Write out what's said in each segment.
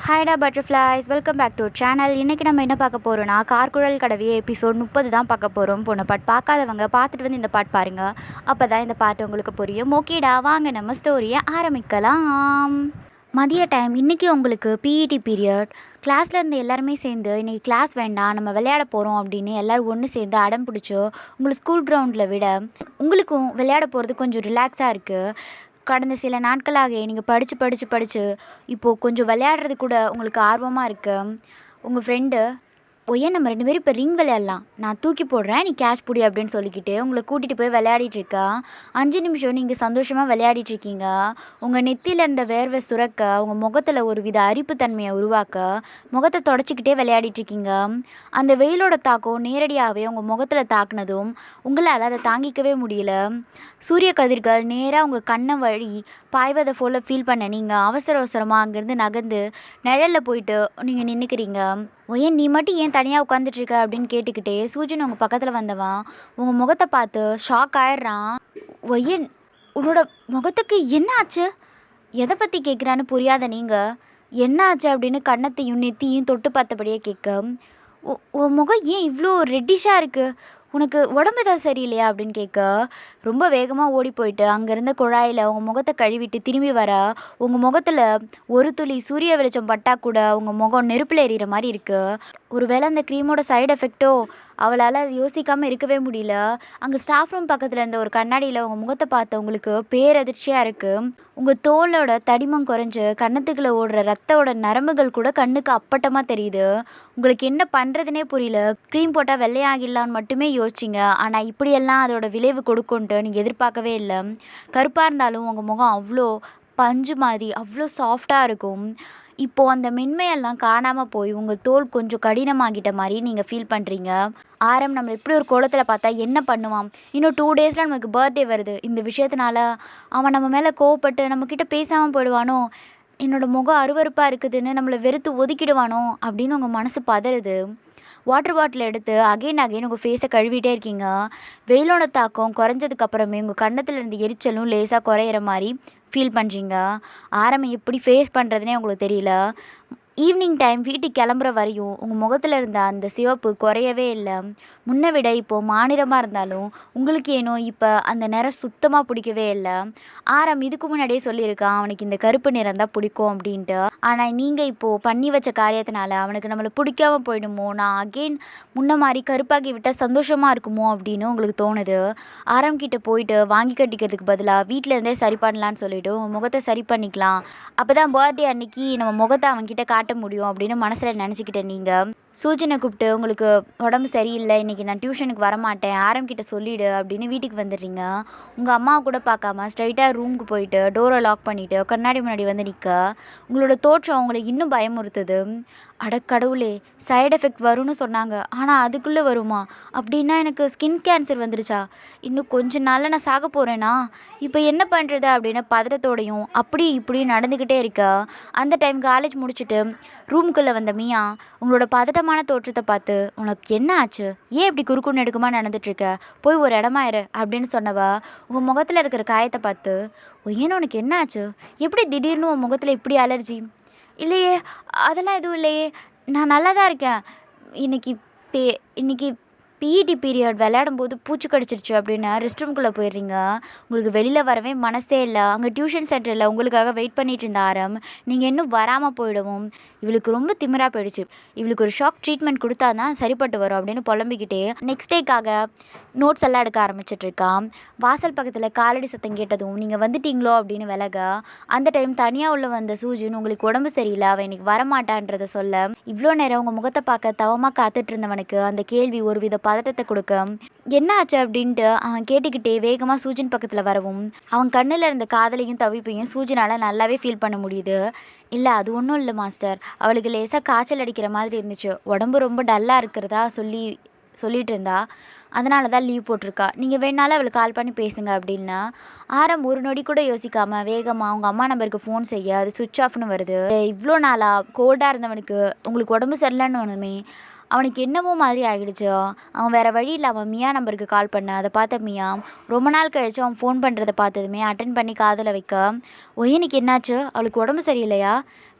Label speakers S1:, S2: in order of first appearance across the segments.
S1: ஹாய்டா butterflies welcome back to channel. இன்றைக்கி நம்ம என்ன பார்க்க போகிறோன்னா, கார்குழல் கடவிய எபிசோட் 30 தான் பார்க்க போகிறோம். போன பாட் பார்க்காதவங்க பார்த்துட்டு வந்து இந்த பாட் பாருங்கள். அப்போ தான் இந்த பாட்டு உங்களுக்கு புரியும். ஓகேடா, வாங்க நம்ம ஸ்டோரியை ஆரம்பிக்கலாம். மதிய டைம் இன்றைக்கி உங்களுக்கு பிஇடி பீரியட். கிளாஸில் இருந்து எல்லாருமே சேர்ந்து இன்றைக்கி கிளாஸ் வேண்டாம், நம்ம விளையாட போகிறோம் அப்படின்னு எல்லோரும் ஒன்று சேர்ந்து அடம் பிடிச்சி உங்களை ஸ்கூல் கிரவுண்டில் விட உங்களுக்கும் விளையாட போகிறது கொஞ்சம் ரிலாக்ஸாக இருக்குது. கடந்த சில நாட்களாக நீங்கள் படித்து இப்போது கொஞ்சம் விளையாடுறது கூட உங்களுக்கு ஆர்வமாக இருக்குது. உங்கள் ஃப்ரெண்டு ஏன் நம்ம 2 பேரும் இப்போ ரிங் விளையாடலாம், நான் தூக்கி போடுறேன், நீ கேட்ச் பிடி அப்படின்னு சொல்லிக்கிட்டு உங்களை கூட்டிகிட்டு போய் விளையாடிட்டுருக்கா. 5 நிமிஷம் நீங்கள் சந்தோஷமாக விளையாடிட்டுருக்கீங்க. உங்கள் நெத்தியில் இருந்த வேர்வை சுரக்க, உங்கள் முகத்தில் ஒரு வித அரிப்புத்தன்மையை உருவாக்க முகத்தை தொடச்சிக்கிட்டே விளையாடிட்டுருக்கீங்க. அந்த வெயிலோட தாக்கம் நேரடியாகவே உங்கள் முகத்தில் தாக்குனதும் உங்களால் அதை தாங்கிக்கவே முடியல. சூரிய கதிர்கள் நேராக உங்கள் கண்ணை வழி பாய்வதை போல் ஃபீல் பண்ண நீங்கள் அவசரமாக அங்கேருந்து நகர்ந்து நிழலில் போயிட்டு நீங்கள் நின்றுக்கிறீங்க. ஏன் நீ மட்டும் ஏன் தனியாக உட்காந்துட்ருக்க அப்படின்னு கேட்டுக்கிட்டே சூஜன் உங்கள் பக்கத்தில் வந்தவன் உங்கள் முகத்தை பார்த்து ஷாக் ஆயிடுறான். ஏன் உன்னோட முகத்துக்கு என்ன ஆச்சு, எதை பற்றி கேட்குறான்னு புரியாத நீங்கள் என்ன ஆச்சு அப்படின்னு கன்னத்தையும் நெத்தியும் தொட்டு பார்த்தபடியே கேட்க, உன் முகம் ஏன் இவ்வளோ ரெட்டிஷாக இருக்குது, உனக்கு உடம்பு ஏதாவது சரியில்லையா அப்படின்னு கேட்க, ரொம்ப வேகமாக ஓடி போயிட்டு அங்கேருந்த குழாயில் உங்கள் முகத்தை கழுவிட்டு திரும்பி வர உங்கள் முகத்தில் ஒரு துளி சூரிய வெளிச்சம் பட்டால் கூட உங்கள் முகம் நெருப்பில் எறிகிற மாதிரி இருக்குது. ஒரு வேளை அந்த க்ரீமோட சைடு எஃபெக்டோ, அவளால் அது யோசிக்காமல் இருக்கவே முடியல. அங்கே ஸ்டாஃப் ரூம் பக்கத்தில் இருந்த ஒரு கண்ணாடியில் உங்கள் முகத்தை பார்த்த உங்களுக்கு பேரதிர்ச்சியாக இருக்குது. உங்கள் தோலோட தடிமம் குறைஞ்சு கன்னத்துக்குள்ளே ஓடுற ரத்தோட நரம்புகள் கூட கண்ணுக்கு அப்பட்டமாக தெரியுது. உங்களுக்கு என்ன பண்ணுறதுனே புரியல. க்ரீம் போட்டால் வெள்ளையாகிடலான்னு மட்டுமே யோசிச்சிங்க. ஆனால் இப்படியெல்லாம் அதோட விளைவு கொடுக்குன்ட்டு நீங்கள் எதிர்பார்க்கவே இல்லை. கருப்பாக இருந்தாலும் உங்கள் முகம் அவ்வளோ பஞ்சு மாதிரி அவ்வளோ சாஃப்டாக இருக்கும். இப்போது அந்த மென்மையெல்லாம் காணாமல் போய் உங்கள் தோல் கொஞ்சம் கடினமாகிட்ட மாதிரி நீங்கள் ஃபீல் பண்ணுறீங்க. ஆரம் நம்ம எப்படி ஒரு கோலத்தில் பார்த்தா என்ன பண்ணுவான், இன்னும் 2 டேஸில் நமக்கு பர்த்டே வருது, இந்த விஷயத்தினால அவன் நம்ம மேலே கோவப்பட்டு நம்மக்கிட்ட பேசாமல் போயிடுவானோ, என்னோடய முகம் அருவருப்பாக இருக்குதுன்னு நம்மளை வெறுத்து ஒதுக்கிடுவானோ அப்படின்னு உங்கள் மனசு பதறுது. வாட்டர் பாட்டில் எடுத்து அகைன் உங்கள் ஃபேஸை கழுவிட்டே இருக்கீங்க. வெயிலோட தாக்கம் குறைஞ்சதுக்கப்புறமே உங்கள் கன்னத்தில் இருந்து எரிச்சலும் லேசாக குறையிற மாதிரி ஃபீல் பண்ணுறீங்க. ஆரம்பம் எப்படி ஃபேஸ் பண்ணுறதுனே உங்களுக்கு தெரியல. ஈவினிங் டைம் வீட்டுக்கு கிளம்புற வரையும் உங்கள் முகத்தில் இருந்த அந்த சிவப்பு குறையவே இல்லை. முன்னை விட இப்போது மாநிறமாக இருந்தாலும் உங்களுக்கு ஏனோ இப்போ அந்த நிறம் சுத்தமாக பிடிக்கவே இல்லை. ஆரம் இதுக்கு முன்னாடியே சொல்லியிருக்கான் அவனுக்கு இந்த கருப்பு நிறம் தான் பிடிக்கும் அப்படின்ட்டு. ஆனால் நீங்கள் இப்போது பண்ணி வச்ச காரியத்தினால அவனுக்கு நம்மளை பிடிக்காமல் போயிடுமோ, நான் அகெயின் முன்ன மாதிரி கருப்பாக்கி விட்டால் சந்தோஷமாக இருக்குமோ அப்படின்னு உங்களுக்கு தோணுது. ஆரம் கிட்டே போயிட்டு வாங்கி கட்டிக்கிறதுக்கு பதிலாக வீட்டிலேருந்தே சரி பண்ணலான்னு சொல்லிவிட்டு உங்கள் முகத்தை சரி பண்ணிக்கலாம், அப்போ தான் பர்த்டே அன்னைக்கு நம்ம முகத்தை அவன்கிட்ட காட்ட முடியும் அப்படின்னு மனசில் நினச்சிக்கிட்டேன். நீங்கள் சூஜனை கூப்பிட்டு உங்களுக்கு உடம்பு சரியில்லை, இன்றைக்கி நான் டியூஷனுக்கு வரமாட்டேன், ஆரம்பிக்கிட்ட சொல்லிவிடு அப்படின்னு வீட்டுக்கு வந்துடுறீங்க. உங்கள் அம்மாவை கூட பார்க்காம ஸ்ட்ரைட்டாக ரூமுக்கு போயிட்டு டோரை லாக் பண்ணிவிட்டு கண்ணாடி முன்னாடி வந்து நிற்க உங்களோட தோற்றம் அவங்களுக்கு இன்னும் பயமுறுத்துது. அடக்கடவுளே, சைடு எஃபெக்ட் வரும்னு சொன்னாங்க, ஆனால் அதுக்குள்ளே வருமா, அப்படின்னா எனக்கு ஸ்கின் கேன்சர் வந்துருச்சா, இன்னும் கொஞ்ச நாளில் நான் சாக போகிறேன்னா, இப்போ என்ன பண்ணுறது அப்படின்னு பதட்டத்தோடையும் அப்படி இப்படியும் நடந்துக்கிட்டே இருக்க அந்த டைம் காலேஜ் முடிச்சுட்டு ரூமுக்குள்ளே வந்த மீயா உங்களோட பதட்டமான தோற்றத்தை பார்த்து, உனக்கு என்ன ஆச்சு, ஏன் இப்படி குறுக்குன்னு எடுக்குமா நடந்துட்டுருக்க, போய் ஒரு இடமாயிரு அப்படின்னு சொன்னவா உங்கள் முகத்தில் இருக்கிற காயத்தை பார்த்து, ஏன்னு உனக்கு என்ன ஆச்சு, எப்படி திடீர்னு உன் முகத்தில் இப்படி அலர்ஜி, இல்லையே அதெல்லாம் எதுவும் இல்லையே, நான் நல்லா தான் இருக்கேன், இன்னைக்கு பிஇடி பீரியட் விளையாடும்போது பூச்சி கடிச்சிருச்சு அப்படின்னு ரெஸ்ட் ரூம்குள்ளே போயிடுறீங்க. உங்களுக்கு வெளியில் வரவே மனசே இல்லை. அங்கே டியூஷன் சென்டரில் உங்களுக்காக வெயிட் பண்ணிகிட்டு இருந்த ஆரம் நீங்கள் இன்னும் வராமல் போயிடுவோம். இவளுக்கு ரொம்ப திமிராக போயிடுச்சு, இவளுக்கு ஒரு ஷாக் ட்ரீட்மெண்ட் கொடுத்தா தான் சரிப்பட்டு வரும் அப்படின்னு புலம்பிக்கிட்டே நெக்ஸ்ட் டேக்காக நோட்ஸ் எல்லாம் எடுக்க ஆரம்பிச்சிட்ருக்கான். வாசல் பக்கத்தில் காலடி சத்தம் கேட்டதும் நீங்கள் வந்துட்டீங்களோ அப்படின்னு விலக அந்த டைம் தனியாக உள்ள வந்த சூஜன் உங்களுக்கு உடம்பு சரியில்லை, அவன் இன்னைக்கு வரமாட்டான்றதை சொல்ல இவ்வளோ நேரம் உங்கள் முகத்தை பார்க்க தவமாக காத்துட்டு இருந்தவனுக்கு அந்த கேள்வி ஒரு வித பதட்டத்தை கொடுக்க, என்ன ஆச்சு அப்படின்ட்டு அவன் கேட்டுக்கிட்டே வேகமாக சூஜன் பக்கத்தில் வரவும் அவன் கண்ணில் இருந்த காதலையும் தவிப்பையும் சூஜனால் நல்லாவே ஃபீல் பண்ண முடியுது. இல்லை அது ஒன்றும் இல்லை மாஸ்டர், அவளுக்கு லேசாக காய்ச்சல் அடிக்கிற மாதிரி இருந்துச்சு, உடம்பு ரொம்ப டல்லாக இருக்கிறதா சொல்லிட்டு இருந்தா, அதனால தான் லீவ் போட்டிருக்கா, நீங்கள் வேணாலும் அவளுக்கு கால் பண்ணி பேசுங்க அப்படின்னா ஆரம் ஒரு நொடி கூட யோசிக்காமல் வேகமாக அவங்க அம்மா நம்பருக்கு ஃபோன் செய்ய அது சுவிட்ச் ஆஃப்னு வருது. இவ்வளோ நாளாக கோல்டாக இருந்தவனுக்கு உங்களுக்கு உடம்பு சரியில்லைன்னு ஒன்றுமே அவனுக்கு என்னமோ மாதிரி ஆகிடுச்சு. அவன் வேறு வழி இல்லாமல் மியா நம்பருக்கு கால் பண்ண. அதை பார்த்த மியா ரொம்ப நாள் கழிச்சு அவன் ஃபோன் பண்ணுறதை பார்த்ததுமே அட்டன் பண்ணி காதில் வைக்க, ஒய்யனுக்கு என்னாச்சு, அவளுக்கு உடம்பு சரியில்லையா?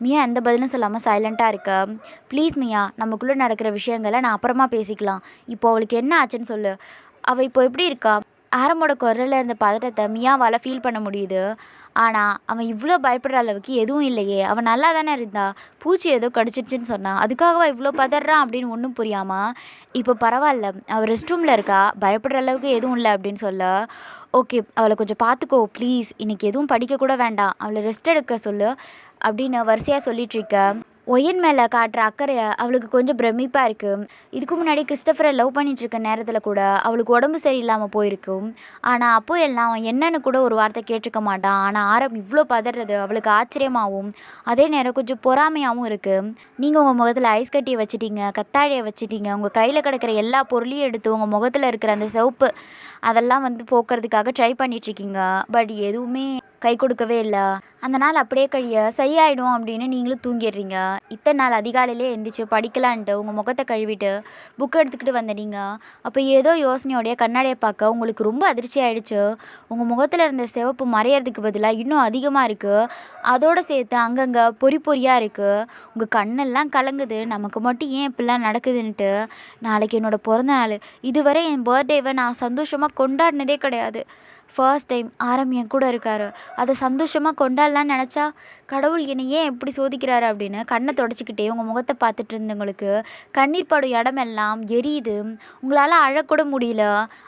S1: மியா எந்த பதிலும் சொல்லாமல் சைலண்ட்டாக இருக்க. ப்ளீஸ் மியா, நமக்குள்ளே நடக்கிற விஷயங்களை நான் அப்புறமா பேசிக்கலாம். இப்போ அவளுக்கு என்ன ஆச்சுன்னு சொல்லு. அவள் இப்போ எப்படி இருக்கா? ஆரமோட குரலில் இருந்த பதட்டத்தை மியாவால் ஃபீல் பண்ண முடியுது. ஆனால் அவன் இவ்வளோ பயப்படுற அளவுக்கு எதுவும் இல்லையே, அவன் நல்லா தானே இருந்தா. பூச்சி ஏதோ கடிச்சிருச்சுன்னு சொன்னான், அதுக்காகவா இவ்வளோ பதறான் அப்படின்னு ஒன்றும் புரியாமல், இப்போ பரவாயில்ல, அவள் ரெஸ்ட் ரூமில் இருக்கா, பயப்படுற அளவுக்கு எதுவும் இல்லை அப்படின்னு சொல்ல, ஓகே அவளை கொஞ்சம் பார்த்துக்கோ ப்ளீஸ், இன்றைக்கி எதுவும் படிக்கக்கூட வேண்டாம், அவளை ரெஸ்ட் எடுக்க சொல்லு அப்படின்னு வரிசையாக சொல்லிகிட்ருக்க. ஒயன் மேலே காட்டுற அக்கறை அவளுக்கு கொஞ்சம் பிரமிப்பாக இருக்குது. இதுக்கு முன்னாடி கிறிஸ்டஃபரை லவ் பண்ணிகிட்ருக்க நேரத்தில் கூட அவளுக்கு உடம்பு சரியில்லாமல் போயிருக்கும். ஆனால் அப்போ எல்லாம் அவன் என்னன்னு கூட ஒரு வார்த்தை கேட்டிருக்க மாட்டான். ஆனால் ஆரம் இவ்வளோ பதறது அவளுக்கு ஆச்சரியமாகவும் அதே நேரம் கொஞ்சம் பொறாமையாகவும் இருக்குது. நீங்கள் உங்கள் முகத்தில் ஐஸ் கட்டியை வச்சுட்டீங்க, கத்தாழையை வச்சுட்டீங்க, உங்கள் கையில் கிடக்கிற எல்லா பொருளையும் எடுத்து உங்கள் முகத்தில் இருக்கிற அந்த சிவப்பு அதெல்லாம் போக்குறதுக்காக ட்ரை பண்ணிகிட்ருக்கீங்க. பட் எதுவுமே கை கொடுக்கவே இல்லை. அந்த நாள் அப்படியே கழிய சரியாயிடும் அப்படின்னு நீங்களும் தூங்கிடுறீங்க. இத்தனை நாள் அதிகாலையிலே எழுந்திரிச்சு படிக்கலான்ட்டு உங்கள் முகத்தை கழுவிட்டு புக் எடுத்துக்கிட்டு வந்தீங்க. அப்போ ஏதோ யோசனையோடைய கண்ணாடியை பார்க்க உங்களுக்கு ரொம்ப அதிர்ச்சி ஆகிடுச்சு. உங்கள் முகத்தில் இருந்த சிவப்பு மறையிறதுக்கு பதிலாக இன்னும் அதிகமாக இருக்குது. அதோடு சேர்த்து அங்கங்கே பொறி பொறியாக இருக்குது. உங்கள் கண்ணெல்லாம் கலங்குது. நமக்கு மட்டும் ஏன் இப்படிலாம் நடக்குதுன்ட்டு. நாளைக்கு என்னோடய பிறந்த நாள். இதுவரை என் பர்த்டேவை நான் சந்தோஷமாக கொண்டாடினதே கிடையாது. ஃபர்ஸ்ட் டைம் ஆரம் என் கூட இருக்கார். அதை சந்தோஷமாக கொண்டாடலான்னு நினச்சா கடவுள் என்னை ஏன் எப்படி சோதிக்கிறாரு அப்படின்னு கண்ணை தொடச்சிக்கிட்டே உங்கள் முகத்தை பார்த்துட்டு இருந்தவங்களுக்கு கண்ணீர் படும் இடமெல்லாம் எரியுது. உங்களால் அழக்கூட முடியல.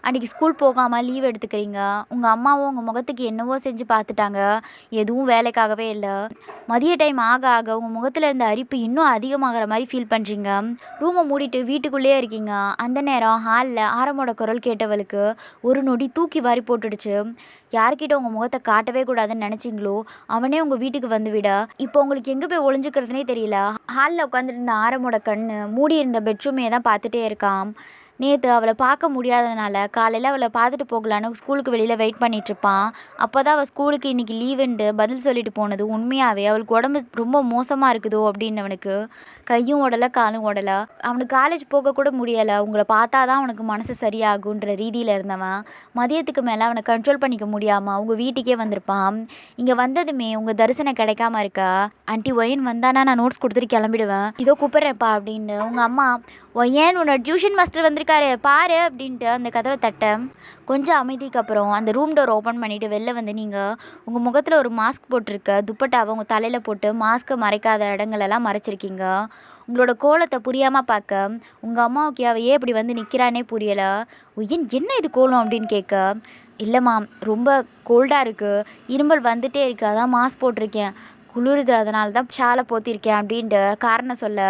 S1: அன்றைக்கி ஸ்கூல் போகாமல் லீவ் எடுத்துக்கிறீங்க. உங்கள் அம்மாவும் உங்கள் முகத்துக்கு என்னவோ செஞ்சு பார்த்துட்டாங்க, எதுவும் வேலைக்காகவே இல்லை. மதிய டைம் ஆக ஆக உங்கள் முகத்தில் இருந்த அரிப்பு இன்னும் அதிகமாகிற மாதிரி ஃபீல் பண்ணுறீங்க. ரூமை மூடிட்டு வீட்டுக்குள்ளேயே இருக்கீங்க. அந்த நேரம் ஹாலில் ஆரமோட குரல் கேட்டவளுக்கு ஒரு நொடி தூக்கி வாரி போட்டுடுச்சு. யார்கிட்ட உங்கள் முகத்தை காட்டவே கூடாதுன்னு நினச்சிங்களோ அவனே உங்கள் வீட்டுக்கு வந்து விட இப்போ உங்களுக்கு எங்கே போய் ஒளிஞ்சுக்கிறதுனே தெரியல. ஹாலில் உட்காந்துருந்த ஆரமோட கண்ணு மூடி இருந்த பெட்ரூமே தான் பார்த்துட்டே இருக்கான். நேற்று அவளை பார்க்க முடியாதனால காலையில் அவளை பார்த்துட்டு போகலான்னு ஸ்கூலுக்கு வெளியில் வெயிட் பண்ணிகிட்ருப்பான். அப்போ தான் அவள் ஸ்கூலுக்கு இன்றைக்கி லீவுன்ட்டு பதில் சொல்லிட்டு போனது உண்மையாகவே அவளுக்கு உடம்பு ரொம்ப மோசமாக இருக்குதோ அப்படின்னு அவனுக்கு கையும் ஓடலை காலும் ஓடலை. அவனுக்கு காலேஜ் போகக்கூட முடியலை. உங்களை பார்த்தா தான் அவனுக்கு மனசு சரியாகுன்ற ரீதியில் இருந்தவன் மதியத்துக்கு மேலே அவனை கண்ட்ரோல் பண்ணிக்க முடியாமல் அவங்க வீட்டுக்கே வந்திருப்பான். இங்கே வந்ததுமே உங்கள் தரிசனம் கிடைக்காம இருக்கா. ஆண்டி ஒயன் வந்தானா நான் நோட்ஸ் கொடுத்துட்டு கிளம்பிடுவேன், இதோ கூப்பிட்றேன்ப்பா அப்படின்னு உங்கள் அம்மா ஒயன் உன்னோட டியூஷன் மாஸ்டர் வந்திருக்காரு பாரு அப்படின்ட்டு அந்த கதவை தட்ட. கொஞ்சம் அமைதிக்கு அப்புறம் அந்த ரூம் டோர் ஓப்பன் பண்ணிவிட்டு வெளில வந்து நீங்கள் உங்கள் முகத்தில் ஒரு மாஸ்க் போட்டிருக்க துப்பட்டாவை உங்கள் தலையில் போட்டு மாஸ்க்கை மறைக்காத இடங்களெல்லாம் மறைச்சிருக்கீங்க. உங்களோட கோலத்தை புரியாமல் பார்க்க உங்கள் அம்மாவுக்கு அவையே இப்படி வந்து நிற்கிறானே புரியலை. ஒய்யன் என்ன இது கோலம் அப்படின்னு கேட்க, இல்லைம்மா ரொம்ப கோல்டாக இருக்குது, இருமல் வந்துகிட்டே இருக்குது, அதான் மாஸ்க் போட்டிருக்கேன், குளிருது அதனால தான் ஷாலை போத்திருக்கேன் அப்படின்ட்டு காரணம் சொல்ல,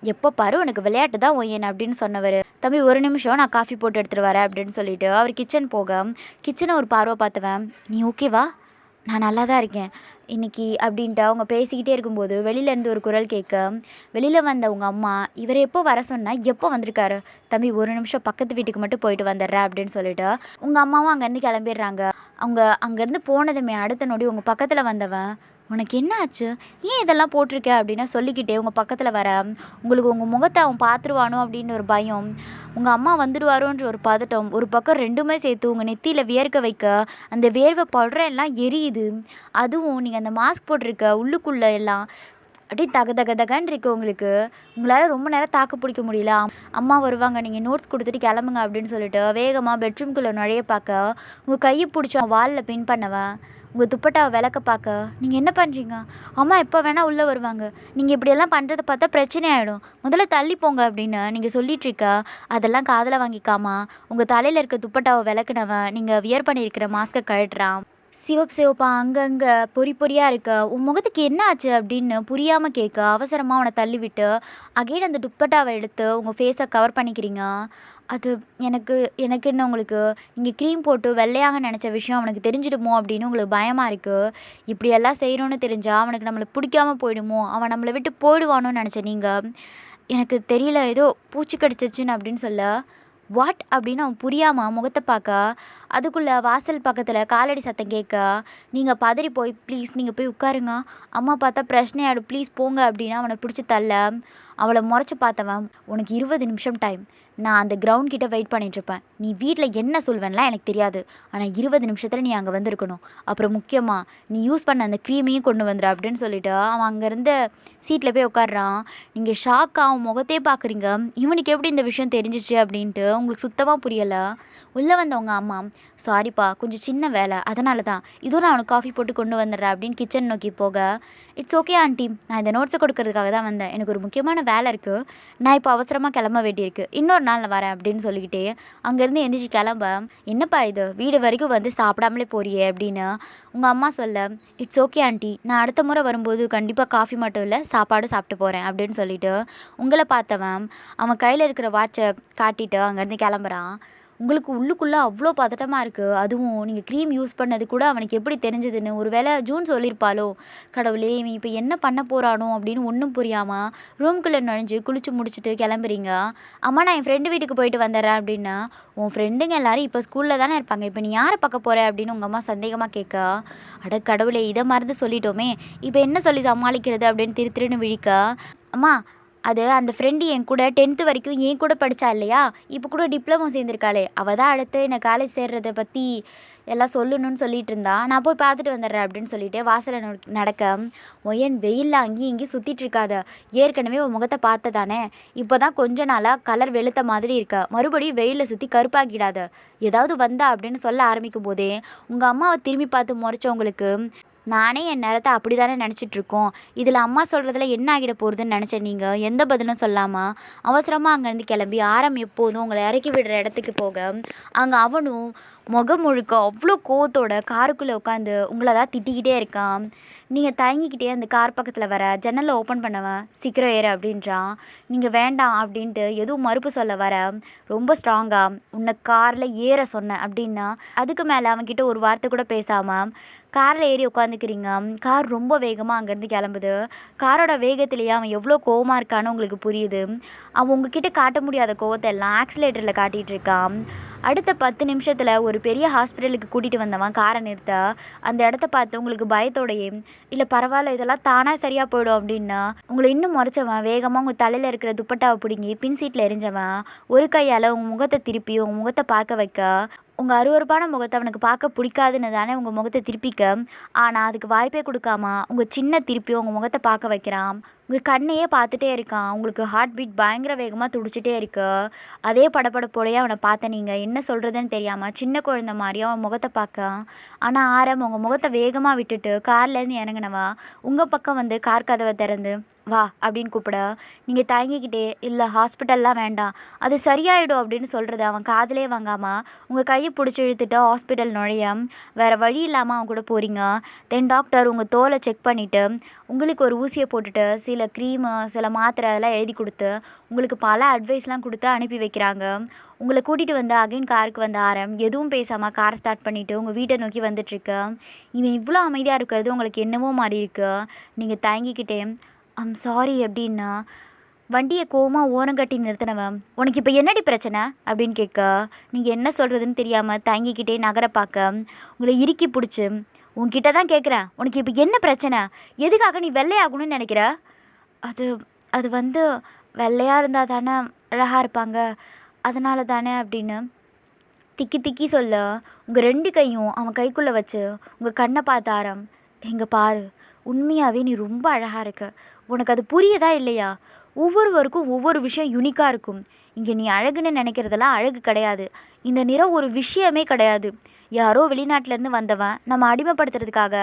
S1: எப்போ பாரு உனக்கு விளையாட்டு தான் ஒய்யன் அப்படின்னு சொன்னவர், தம்பி ஒரு நிமிஷம் நான் காஃபி போட்டு எடுத்துகிட்டு வரேன் அப்படின்னு சொல்லிவிட்டு அவர் கிச்சன் போக கிச்சனை ஒரு பார்வை பார்த்துவேன். நீ ஓகேவா? நான் நல்லா தான் இருக்கேன் இன்றைக்கி அப்படின்ட்டு அவங்க பேசிக்கிட்டே இருக்கும்போது வெளியிலேருந்து ஒரு குரல் கேட்க வெளியில் வந்த உங்கள் அம்மா இவரை எப்போ வர சொன்னால் எப்போ வந்திருக்காரு, தம்பி ஒரு நிமிஷம் பக்கத்து வீட்டுக்கு மட்டும் போயிட்டு வந்துடுறேன் அப்படின்னு சொல்லிட்டு உங்கள் அம்மாவும் அங்கேருந்து கிளம்பிடுறாங்க. அவங்க அங்கேருந்து போனதுமே அடுத்த நொடி உங்கள் பக்கத்தில் வந்தவன், உனக்கு என்ன ஆச்சு, ஏன் இதெல்லாம் போட்டிருக்க அப்படின்னு சொல்லிக்கிட்டே உங்கள் பக்கத்தில் வர உங்களுக்கு உங்கள் முகத்தை அவன் பார்த்துருவானோ அப்படின்னு ஒரு பயம், உங்கள் அம்மா வந்துடுவாரோன்ற ஒரு பதட்டம், ஒரு பக்கம் ரெண்டுமே சேர்த்து உங்கள் நெத்தியில் வியர்க்க வைக்க அந்த வேர்வை படுற எல்லாம் எரியுது. அதுவும் நீங்கள் அந்த மாஸ்க் போட்டிருக்க உள்ளுக்குள்ளே எல்லாம் அப்படியே தக தக தகன்னு இருக்குது. உங்களால் ரொம்ப நேரம் தாக்கு பிடிக்க முடியல. அம்மா வருவாங்க, நீங்கள் நோட்ஸ் கொடுத்துட்டு கிளம்புங்க அப்படின்னு சொல்லிட்டு வேகமாக பெட்ரூம்குள்ளே நுழைய பார்க்க உங்கள் கையை பிடிச்ச வாலில் பின் பண்ணவன் உங்கள் துப்பட்டாவை விளக்க பார்க்க நீங்கள் என்ன பண்ணுறீங்க, அம்மா எப்போ வேணால் உள்ளே வருவாங்க, நீங்கள் இப்படியெல்லாம் பண்ணுறதை பார்த்தா பிரச்சனை ஆகிடும், முதல்ல தள்ளி போங்க அப்படின்னு நீங்கள் சொல்லிகிட்ருக்க. அதெல்லாம் காதில் வாங்கிக்காமா உங்கள் தலையில் இருக்க துப்பட்டாவை விளக்குனவன் நீங்கள் வியர் பண்ணியிருக்கிற மாஸ்க்கை கழட்டுறான். சிவப்பா அங்கங்கே பொறி பொறியாக இருக்க உன் முகத்துக்கு என்ன ஆச்சு அப்படின்னு புரியாமல் கேட்க அவசரமாக அவனை தள்ளிவிட்டு அகைன் அந்த துப்பட்டாவை எடுத்து உங்கள் ஃபேஸை கவர் பண்ணிக்கிறீங்க. அது எனக்குன்னு உங்களுக்கு நீங்கள் க்ரீம் போட்டு வெள்ளையாக நினச்ச விஷயம் அவனுக்கு தெரிஞ்சிடுமோ அப்படின்னு உங்களுக்கு பயமாக இருக்குது. இப்படியெல்லாம் செய்கிறோன்னு தெரிஞ்சால் அவனுக்கு நம்மளை பிடிக்காமல் போயிடுமோ, அவன் நம்மளை விட்டு போயிடுவானோன்னு நினச்சேன். நீங்கள் எனக்கு தெரியல ஏதோ பூச்சி கடிச்சிச்சுன்னு அப்படின்னு சொல்ல வாட் அப்படின்னு அவன் புரியாமல் முகத்தை பார்க்க, அதுக்குள்ளே வாசல் பக்கத்தில் காலடி சத்தம் கேட்க, நீங்கள் பதறி போய் ப்ளீஸ் நீங்கள் போய் உட்காருங்க, அம்மா பார்த்தா பிரச்சனையாயிடும் ப்ளீஸ் போங்க அப்படின்னு அவனை பிடிச்சி தள்ள, அவளை முறைச்சி பார்த்தவன், உனக்கு 20 நிமிஷம் டைம், நான் அந்த கிரவுண்ட் கிட்ட வெயிட் பண்ணிகிட்ருப்பேன், நீ வீட்டில் என்ன சொல்வேன்லாம் எனக்கு தெரியாது, ஆனால் 20 நிமிஷத்தில் நீ அங்கே வந்திருக்கணும், அப்புறம் முக்கியமாக நீ யூஸ் பண்ண அந்த க்ரீமையும் கொண்டு வந்துடு அப்படின்னு சொல்லிவிட்டு அவன் அங்கேருந்து சீட்டில் போய் உட்காடுறான். நீங்கள் ஷாக்காக அவன் முகத்தையே பார்க்குறீங்க, இவனுக்கு எப்படி இந்த விஷயம் தெரிஞ்சிச்சு அப்படின்ட்டு உங்களுக்கு சுத்தமாக புரியலை. உள்ளே வந்தவங்க அம்மா, சாரிப்பா கொஞ்சம் சின்ன வேலை அதனால தான், இதுவும் நான் அவனுக்கு காஃபி போட்டு கொண்டு வந்துடுறேன் அப்படின்னு கிச்சன் நோக்கி போக, இட்ஸ் ஓகே ஆண்டி, நான் இந்த நோட்ஸை கொடுக்கறதுக்காக தான் வந்தேன், எனக்கு ஒரு முக்கியமான வேலை இருக்குது, நான் இப்போ அவசரமாக கிளம்ப வேண்டியிருக்கு, இன்னொரு நாள் நான் வரேன் அப்படின்னு சொல்லிக்கிட்டே அங்கேருந்து எந்திரிச்சு கிளம்ப, என்னப்பா இது வீடு வரைக்கும் வந்து சாப்பிடாமலே போறியே அப்படின்னு உங்கள் அம்மா சொல்ல, இட்ஸ் ஓகே ஆண்டி, நான் அடுத்த முறை வரும்போது கண்டிப்பாக காஃபி மட்டும் இல்லை சாப்பாடு சாப்பிட்டு போகிறேன் அப்படின்னு சொல்லிட்டு உங்களை பார்த்தவன் அவன் கையில் இருக்கிற வாட்சை காட்டிட்டு அங்கேருந்து கிளம்புறான். உங்களுக்கு உள்ளுக்குள்ளே அவ்வளோ பதட்டமாக இருக்குது, அதுவும் நீங்கள் க்ரீம் யூஸ் பண்ணது கூட அவனுக்கு எப்படி தெரிஞ்சதுன்னு, ஒரு வேளை ஜூன் சொல்லியிருப்பாளோ, கடவுளே இவன் இப்போ என்ன பண்ண போகிறானோ அப்படின்னு ஒன்றும் புரியாமல் ரூம்குள்ளே நுழைஞ்சு குளிச்சு முடிச்சுட்டு கிளம்புறீங்க. அம்மா நான் என் ஃப்ரெண்டு வீட்டுக்கு போயிட்டு வந்துடுறேன் அப்படின்னா, உன் ஃப்ரெண்டுங்க எல்லோரும் இப்போ ஸ்கூலில் தானே இருப்பாங்க, இப்போ நீ யாரை பார்க்க போகிற அப்படின்னு உங்கள் அம்மா சந்தேகமாக கேட்க, அட கடவுளே இதை மறந்து சொல்லிட்டோமே, இப்போ என்ன சொல்லி சமாளிக்கிறது அப்படின்னு திருன்னு விழிக்க, அம்மா அது அந்த ஃப்ரெண்டு என் கூட 10th வரைக்கும் என் கூட படித்தா இல்லையா, இப்போ கூட டிப்ளமோ சேர்ந்துருக்காளே, அவள் தான் அடுத்து என்னை காலேஜ் சேர்றதை பற்றி எல்லாம் சொல்லணும்னு சொல்லிட்டு இருந்தா, நான் போய் பார்த்துட்டு வந்துடுறேன் அப்படின்னு சொல்லிட்டு வாசலை நடக்க, ஒயன் வெயிலில் அங்கேயும் இங்கேயும் சுற்றிட்டு இருக்காத, ஏற்கனவே உன் முகத்தை பார்த்ததானே, இப்போ தான் கொஞ்ச நாளாக கலர் வெளுத்த மாதிரி இருக்க, மறுபடியும் வெயிலில் சுற்றி கருப்பாக்கிடாத, ஏதாவது வந்தா அப்படின்னு சொல்ல ஆரம்பிக்கும் போதே உங்கள் அம்மாவை திரும்பி பார்த்து முறைச்சவங்களுக்கு, நானே என் நேரத்தை அப்படி தானே நினச்சிட்ருக்கோம், இதில் அம்மா சொல்கிறதுல என்ன ஆகிட போகிறதுன்னு நினச்சேன், நீங்கள் எந்த பதிலும் சொல்லாமல் அவசரமாக அங்கேருந்து கிளம்பி ஆரம் எப்போதும் உங்களை இறக்கி விடுற இடத்துக்கு போக, அங்கே அவனும் முகம் முழுக்க அவ்வளோ கோவத்தோட காருக்குள்ளே உட்காந்து உங்களை தான் திட்டிக்கிட்டே இருக்கான். நீங்கள் தயங்கிக்கிட்டே அந்த கார் பக்கத்தில் வர ஜன்னலில் ஓப்பன் பண்ணவன் சீக்கிரம் ஏறு அப்படின்றான். நீங்கள் வேண்டாம் அப்படின்ட்டு எதுவும் மறுப்பு சொல்ல வர, ரொம்ப ஸ்ட்ராங்காக உன்னை காரில் ஏற சொன்னேன் அப்படின்னா அதுக்கு மேலே அவன்கிட்ட ஒரு வார்த்தை கூட பேசாமல் காரில் ஏறி உட்காந்துக்கிறீங்க. கார் ரொம்ப வேகமாக அங்கேருந்து கிளம்புது. காரோட வேகத்திலேயே அவன் எவ்வளோ கோவமாக இருக்கான்னு உங்களுக்கு புரியுது. அவன் உங்ககிட்ட காட்ட முடியாத கோவத்தை எல்லாம் ஆக்சிலேட்டரில் காட்டிகிட்டு இருக்கான். அடுத்த 10 நிமிஷத்தில் ஒரு பெரிய ஹாஸ்பிட்டலுக்கு கூட்டிகிட்டு வந்தவன் காரை நிறுத்த, அந்த இடத்த பார்த்து உங்களுக்கு பயத்தோடையே, இல்லை பரவாயில்ல இதெல்லாம் தானாக சரியாக போயிடும் அப்படின்னா உங்களை இன்னும் முறைச்சவன் வேகமாக உங்கள் தலையில் இருக்கிற துப்பட்டாவை பிடுங்கி பின் சீட்டில் எரிஞ்சவன் ஒரு கையால் உங்கள் முகத்தை திருப்பி உங்கள் முகத்தை பார்க்க வைக்க, உங்கள் அருவருப்பான முகத்தை அவனுக்கு பார்க்க பிடிக்காதுன்னு தானே உங்கள் முகத்தை திருப்பிக்க, ஆனால் அதுக்கு வாய்ப்பே கொடுக்காம உங்கள் சின்ன திருப்பி உங்கள் முகத்தை பார்க்க வைக்கிறான். உங்கள் கண்ணையே பார்த்துட்டே இருக்கான். உங்களுக்கு ஹார்ட் பீட் பயங்கர வேகமாக துடிச்சிட்டே இருக்கு. அதே படப்படப்போடையே அவனை பார்த்த நீங்கள் என்ன சொல்கிறதுன்னு தெரியாமல் சின்ன குழந்தை மாதிரி அவன் முகத்தை பார்க்க, ஆனால் ஆரம் உங்கள் முகத்தை வேகமாக விட்டுட்டு கார்லேருந்து இறங்கினவா உங்கள் பக்கம் வந்து கார் கதவை திறந்து வா அப்படின்னு கூப்பிட, நீங்கள் தயங்கிக்கிட்டே இல்லை ஹாஸ்பிட்டல்லாம் வேண்டாம் அது சரியாயிடும் அப்படின்னு சொல்கிறது அவன் காதிலே வாங்காமல் உங்கள் கையை பிடிச்சி இழுத்துட்டு ஹாஸ்பிட்டல் நுழைய, வேறு வழி இல்லாமல் அவன் கூட போகிறீங்க. தென் டாக்டர் உங்கள் தோலை செக் பண்ணிவிட்டு உங்களுக்கு ஒரு ஊசியை போட்டுட்டு சில க்ரீமு சில மாத்திரை அதெல்லாம் எழுதி கொடுத்து உங்களுக்கு பல அட்வைஸ்லாம் கொடுத்து அனுப்பி வைக்கிறாங்க. உங்களை கூட்டிகிட்டு வந்து அகைன் காருக்கு வந்த ஆரம் எதுவும் பேசாமல் காரை ஸ்டார்ட் பண்ணிவிட்டு உங்கள் வீட்டை நோக்கி வந்துட்டுருக்கு. இவன் இவ்வளோ அமைதியாக இருக்கிறது உங்களுக்கு என்னவோ மாதிரி இருக்குது. நீங்கள் தயங்கிக்கிட்டே ஐம் சாரி அப்படின்னா வண்டியை கோவமாக ஓரங்கட்டி நிறுத்தினவன், உனக்கு இப்போ என்னடி பிரச்சனை அப்படின்னு கேட்க, நீங்கள் என்ன சொல்கிறதுன்னு தெரியாமல் தயங்கிக்கிட்டே நகர பார்க்க, உங்களை இறுக்கி பிடிச்சி உன்கிட்ட தான் கேட்குறேன், உனக்கு இப்போ என்ன பிரச்சனை, எதுக்காக நீ வெள்ளையாகணும்னு நினைக்கிற, அது அது வந்து வெள்ளையாக இருந்தால் தானே அழகாக இருப்பாங்க அதனால தானே அப்படின்னு திக்கி திக்கி சொல்ல, உங்கள் 2 கையும் அவன் கைக்குள்ளே வச்சு உங்கள் கண்ணை பார்த்த ஆரம், எங்கே பாரு உண்மையாகவே நீ ரொம்ப அழகாக இருக்க, உனக்கு அது புரியுதா இல்லையா, ஒவ்வொருவருக்கும் ஒவ்வொரு விஷயம் யூனிக்காக இருக்கும், இங்கே நீ அழகுன்னு நினைக்கிறதெல்லாம் அழகு கிடையாது, இந்த நிறம் ஒரு விஷயமே கிடையாது, யாரோ வெளிநாட்டிலேருந்து வந்தவன் நம்ம அடிமைப்படுத்துறதுக்காக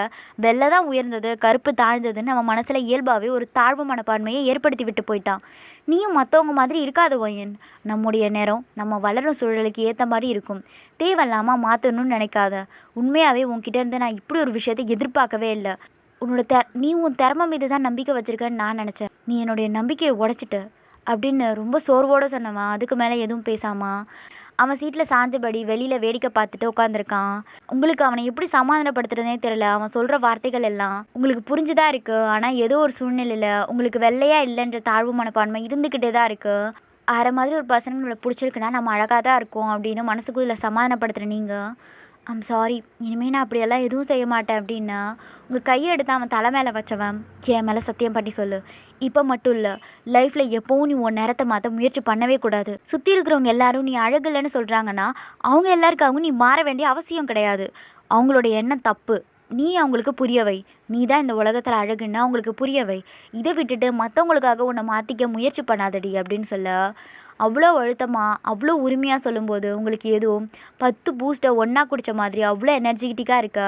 S1: வெள்ளை தான் உயர்ந்தது கருப்பு தாழ்ந்ததுன்னு நம்ம மனசில் இயல்பாகவே ஒரு தாழ்வு மனப்பான்மையை ஏற்படுத்தி விட்டு போயிட்டான். நீயும் மற்றவங்க மாதிரி இருக்காத ஒயன், நம்முடைய நேரம் நம்ம வளரும் சூழலுக்கு ஏற்ற மாதிரி இருக்கும், தேவையில்லாமல் மாற்றணும்னு நினைக்காத, உண்மையாகவே உன்கிட்டேருந்து நான் இப்படி ஒரு விஷயத்தை எதிர்பார்க்கவே இல்லை, நீ உன் திறமை மீது தான் நம்பிக்கை வச்சுருக்கன்னு நான் நினச்சேன், நீ என்னுடைய நம்பிக்கையை உடைச்சிட்ட அப்படின்னு ரொம்ப சோர்வோடு சொன்னவன் அதுக்கு மேலே எதுவும் பேசாமல் அவன் சீட்டில் சாஞ்சபடி வெளியில் வேடிக்கை பார்த்துட்டு உட்காந்துருக்கான். உங்களுக்கு அவனை எப்படி சமாதானப்படுத்துறதுனே தெரியல. அவன் சொல்கிற வார்த்தைகள் எல்லாம் உங்களுக்கு புரிஞ்சுதான் இருக்குது, ஆனால் ஏதோ ஒரு சூழ்நிலையில் உங்களுக்கு வெள்ளையாக இல்லைன்ற தாழ்வு மனப்பான்மை இருந்துக்கிட்டே தான் இருக்குது. மாதிரி ஒரு பர்சன் நம்மளை பிடிச்சிருக்குன்னா நம்ம அழகாக தான் இருக்கோம் அப்படின்னு மனசுக்குள்ள சமாதானப்படுத்துகிற நீங்கள் ஐம் சாரி, இனிமேல் நான் அப்படியெல்லாம் எதுவும் செய்ய மாட்டேன் அப்படின்னா உங்கள் கையை எடுத்து அவன் தலை மேலே வச்சவன் என் மேலே சத்தியம் பண்ணி சொல்லு. இப்போ மட்டும் இல்லை, லைஃப்பில் எப்போவும் நீ உன் நேரத்தை மாற்ற முயற்சி பண்ணவே கூடாது. சுற்றி இருக்கிறவங்க எல்லாரும் நீ அழகில்லைன்னு சொல்கிறாங்கன்னா அவங்க எல்லாருக்காகவும் நீ மாற வேண்டிய அவசியம் கிடையாது. அவங்களோட எண்ணம் தப்பு. நீ அவங்களுக்கு புரியவை. நீ தான் இந்த உலகத்தில் அழகுன்னா அவங்களுக்கு புரியவை. இதை விட்டுட்டு மற்றவங்களுக்காக உன்னை மாற்றிக்க முயற்சி பண்ணாதடி அப்படின்னு சொல்ல அவ்வளோ அழுத்தமாக அவ்வளோ உரிமையாக சொல்லும்போது உங்களுக்கு எதுவும் 10 பூஸ்ட்டை ஒன்றா குடித்த மாதிரி அவ்வளோ எனர்ஜெட்டிக்காக இருக்க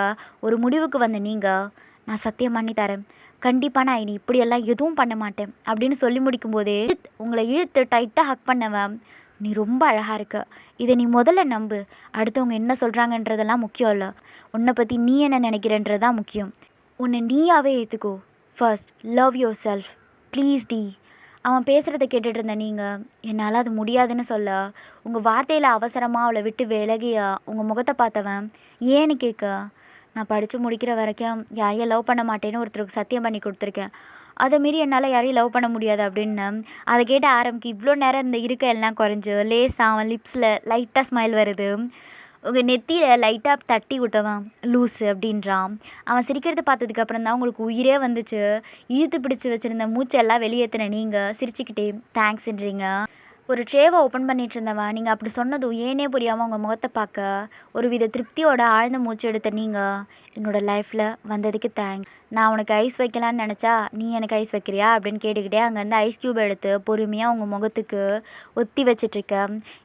S1: ஒரு முடிவுக்கு வந்த நீங்கள் நான் சத்தியம் பண்ணி தரேன், கண்டிப்பாக நான் இனி இப்படியெல்லாம் எதுவும் பண்ண மாட்டேன் அப்படின்னு சொல்லி முடிக்கும்போதே உங்களை இழுத்து டைட்டாக ஹக் பண்ணவன் நீ ரொம்ப அழகாக இருக்க, இதை நீ முதல்ல நம்பு. அடுத்தவங்க என்ன சொல்கிறாங்கன்றதெல்லாம் முக்கியம் இல்லை, உன்னை பற்றி நீ என்ன நினைக்கிறன்றது தான் முக்கியம். உன்னை நீயாவே ஏற்றுக்கோ. First love yourself please டி. அவன் பேசுகிறத கேட்டுட்டு இருந்த நீங்கள் என்னால் அது முடியாதுன்னு சொல்ல உங்கள் வார்த்தையில் அவசரமாக அவளை விட்டு விலகியா உங்கள் முகத்தை பார்த்தவன் ஏன்னு கேட்க நான் படித்து முடிக்கிற வரைக்கும் யாரையும் லவ் பண்ண மாட்டேன்னு ஒருத்தருக்கு சத்தியம் பண்ணி கொடுத்துருக்கேன், அதை மீறி என்னால் யாரையும் லவ் பண்ண முடியாது அப்படின்னு. அதை கேட்ட ஆரம்பிக்கு இவ்வளோ நேரம் இந்த இருக்க எல்லாம் குறைஞ்சு லேசாக அவன் லிப்ஸில் லைட்டாக ஸ்மைல் வருது. உங்கள் நெத்தியில் லைட்டாக தட்டி விட்டவன் லூஸு அப்படின்றான். அவன் சிரிக்கிறத பார்த்ததுக்கப்புறம் தான் உங்களுக்கு உயிரே வந்துச்சு. இழுத்து பிடிச்சி வச்சுருந்த மூச்செல்லாம் வெளியேற்றின நீங்கள் சிரிச்சுக்கிட்டே தேங்க்ஸ்ன்றீங்க. ஒரு ட்ரேவை ஓப்பன் பண்ணிகிட்டு இருந்தவன் நீங்கள் அப்படி சொன்னதும் ஏனே புரியாமல் உங்கள் முகத்தை பார்க்க ஒரு வித திருப்தியோட ஆழ்ந்த மூச்சு எடுத்த நீங்கள் என்னோடய லைஃப்பில் வந்ததுக்கு தேங்க்ஸ். நான் உனக்கு ஐஸ் வைக்கலான்னு நினச்சா நீ எனக்கு ஐஸ் வைக்கிறியா அப்படின்னு கேட்டுக்கிட்டே அங்கேருந்து ஐஸ் க்யூப் எடுத்து பொறுமையாக உங்கள் முகத்துக்கு ஒத்தி வச்சிட்ருக்க.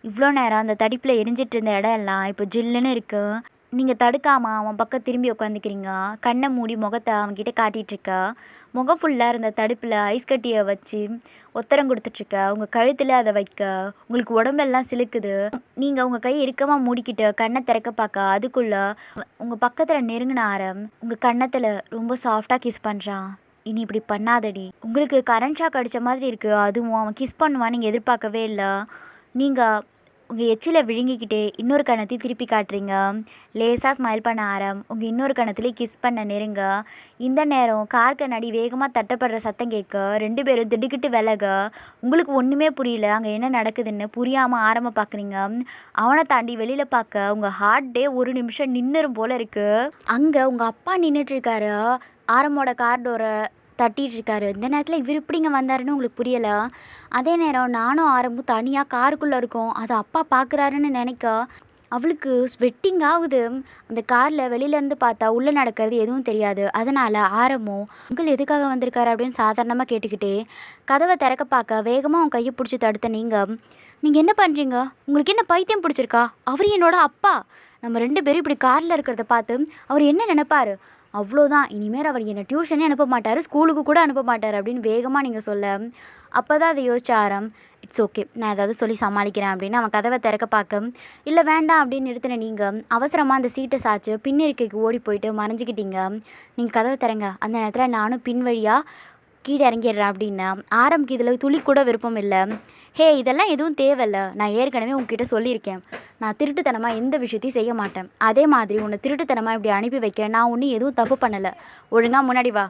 S1: இவ்வளோ நேரம் அந்த தடிப்பில் எரிஞ்சிட்டு இருந்த இடம் எல்லாம் இப்போ ஜில்லுன்னு இருக்குது. நீங்கள் தடுக்காமல் அவன் பக்கம் திரும்பி உட்காந்துக்கிறீங்க. கண்ணை மூடி முகத்தை அவன்கிட்ட காட்டிகிட்ருக்க. முகம் ஃபுல்லாக இருந்த தடுப்பில் ஐஸ் கட்டியை வச்சு ஒத்தரம் கொடுத்துட்ருக்க. உங்கள் கழுத்தில் அதை வைக்க உங்களுக்கு உடம்பெல்லாம் சிலுக்குது. நீங்கள் உங்கள் கை இறுக்கமாக மூடிக்கிட்டு கண்ணை திறக்க பார்க்க அதுக்குள்ளே உங்கள் பக்கத்தில் நெருங்கின ஆரம் உங்கள் கன்னத்தில் ரொம்ப சாஃப்டாக கிஸ் பண்ணுறான். இனி இப்படி பண்ணாதடி. உங்களுக்கு கரண்ட் ஷாக் அடித்த மாதிரி இருக்குது. அதுவும் அவன் கிஸ் பண்ணுவான் நீங்கள் எதிர்பார்க்கவே இல்லை. நீங்கள் உங்கள் எச்சில் விழுங்கிக்கிட்டே இன்னொரு கணத்தையும் திருப்பி காட்டுறீங்க. லேசாக ஸ்மைல் பண்ண ஆரம் உங்கள் இன்னொரு கணத்துலேயே கிஸ் பண்ண நெருங்க. இந்த நேரம் கார் கண்ணாடி வேகமாக தட்டப்படுற சத்தம் கேட்க 2 பேரும் திடுக்கிட்டு விலக. உங்களுக்கு ஒன்றுமே புரியல அங்கே என்ன நடக்குதுன்னு. புரியாமல் ஆரம்ப பார்க்குறீங்க. அவனை தாண்டி வெளியில் பார்க்க உங்கள் ஹார்ட்டே ஒரு நிமிஷம் நின்றுரும் போல் இருக்குது. அங்கே உங்கள் அப்பா நின்றுட்டுருக்காரு. ஆரமோட கார் டோரை தட்டிகிட்ருக்காரு. இந்த நேரத்தில் இவர் இப்படிங்க வந்தாருன்னு உங்களுக்கு புரியலை. அதே நேரம் நானும் ஆரம்பும் தனியாக காருக்குள்ளே இருக்கோம். அதை அப்பா பார்க்குறாருன்னு நினைக்க அவளுக்கு ஸ்வெட்டிங் ஆகுது. அந்த காரில் வெளியிலேருந்து பார்த்தா உள்ளே நடக்கிறது எதுவும் தெரியாது. அதனால் ஆரம்பம் உங்கள் எதுக்காக வந்திருக்காரு அப்படின்னு சாதாரணமாக கேட்டுக்கிட்டே கதவை திறக்க பார்க்க வேகமாக அவன் கையை பிடிச்சி தடுத்த நீங்கள் என்ன பண்ணுறீங்க? உங்களுக்கு என்ன பைத்தியம் பிடிச்சிருக்கா? அவர் என்னோட அப்பா. நம்ம 2 பேரும் இப்படி காரில் இருக்கிறத பார்த்து அவர் என்ன நினைப்பார்? அவ்வளோதான், இனிமேல் அவர் என்னை டியூஷனே அனுப்ப மாட்டார், ஸ்கூலுக்கு கூட அனுப்ப மாட்டார் அப்படின்னு வேகமாக நீங்கள் சொல்ல அப்போ தான் அதை யோசிச்ச ஆரம் இட்ஸ் ஓகே நான் ஏதாவது சொல்லி சமாளிக்கிறேன் அப்படின்னு அவன் கதவை திறக்க பார்க்க இல்லை வேண்டாம் அப்படின்னு நிறுத்தின நீங்கள் அவசரமாக அந்த சீட்டை சாய்ச்சி பின் இருக்கைக்கு ஓடி போயிட்டு மறைஞ்சிக்கிட்டீங்க. நீங்கள் கதவை திறங்க. அந்த நேரத்தில் நானும் பின் வழியாக கீழே இறங்கிடுறேன் அப்படின்னு. ஆரம்பிக்கு இதில் துளி கூட விருப்பம் இல்லை. ஹே இதெல்லாம் எதுவும் தேவையில்லை, நான் ஏற்கனவே உங்ககிட்ட சொல்லியிருக்கேன், நான் திருட்டுத்தனமாக எந்த விஷயத்தையும் செய்ய மாட்டேன். அதே மாதிரி உன்னை திருட்டுத்தனமாக இப்படி அனுப்பி வைக்க நான் ஒன்றும் எதுவும் தப்பு பண்ணலை. ஒழுங்காக முன்னாடி வா.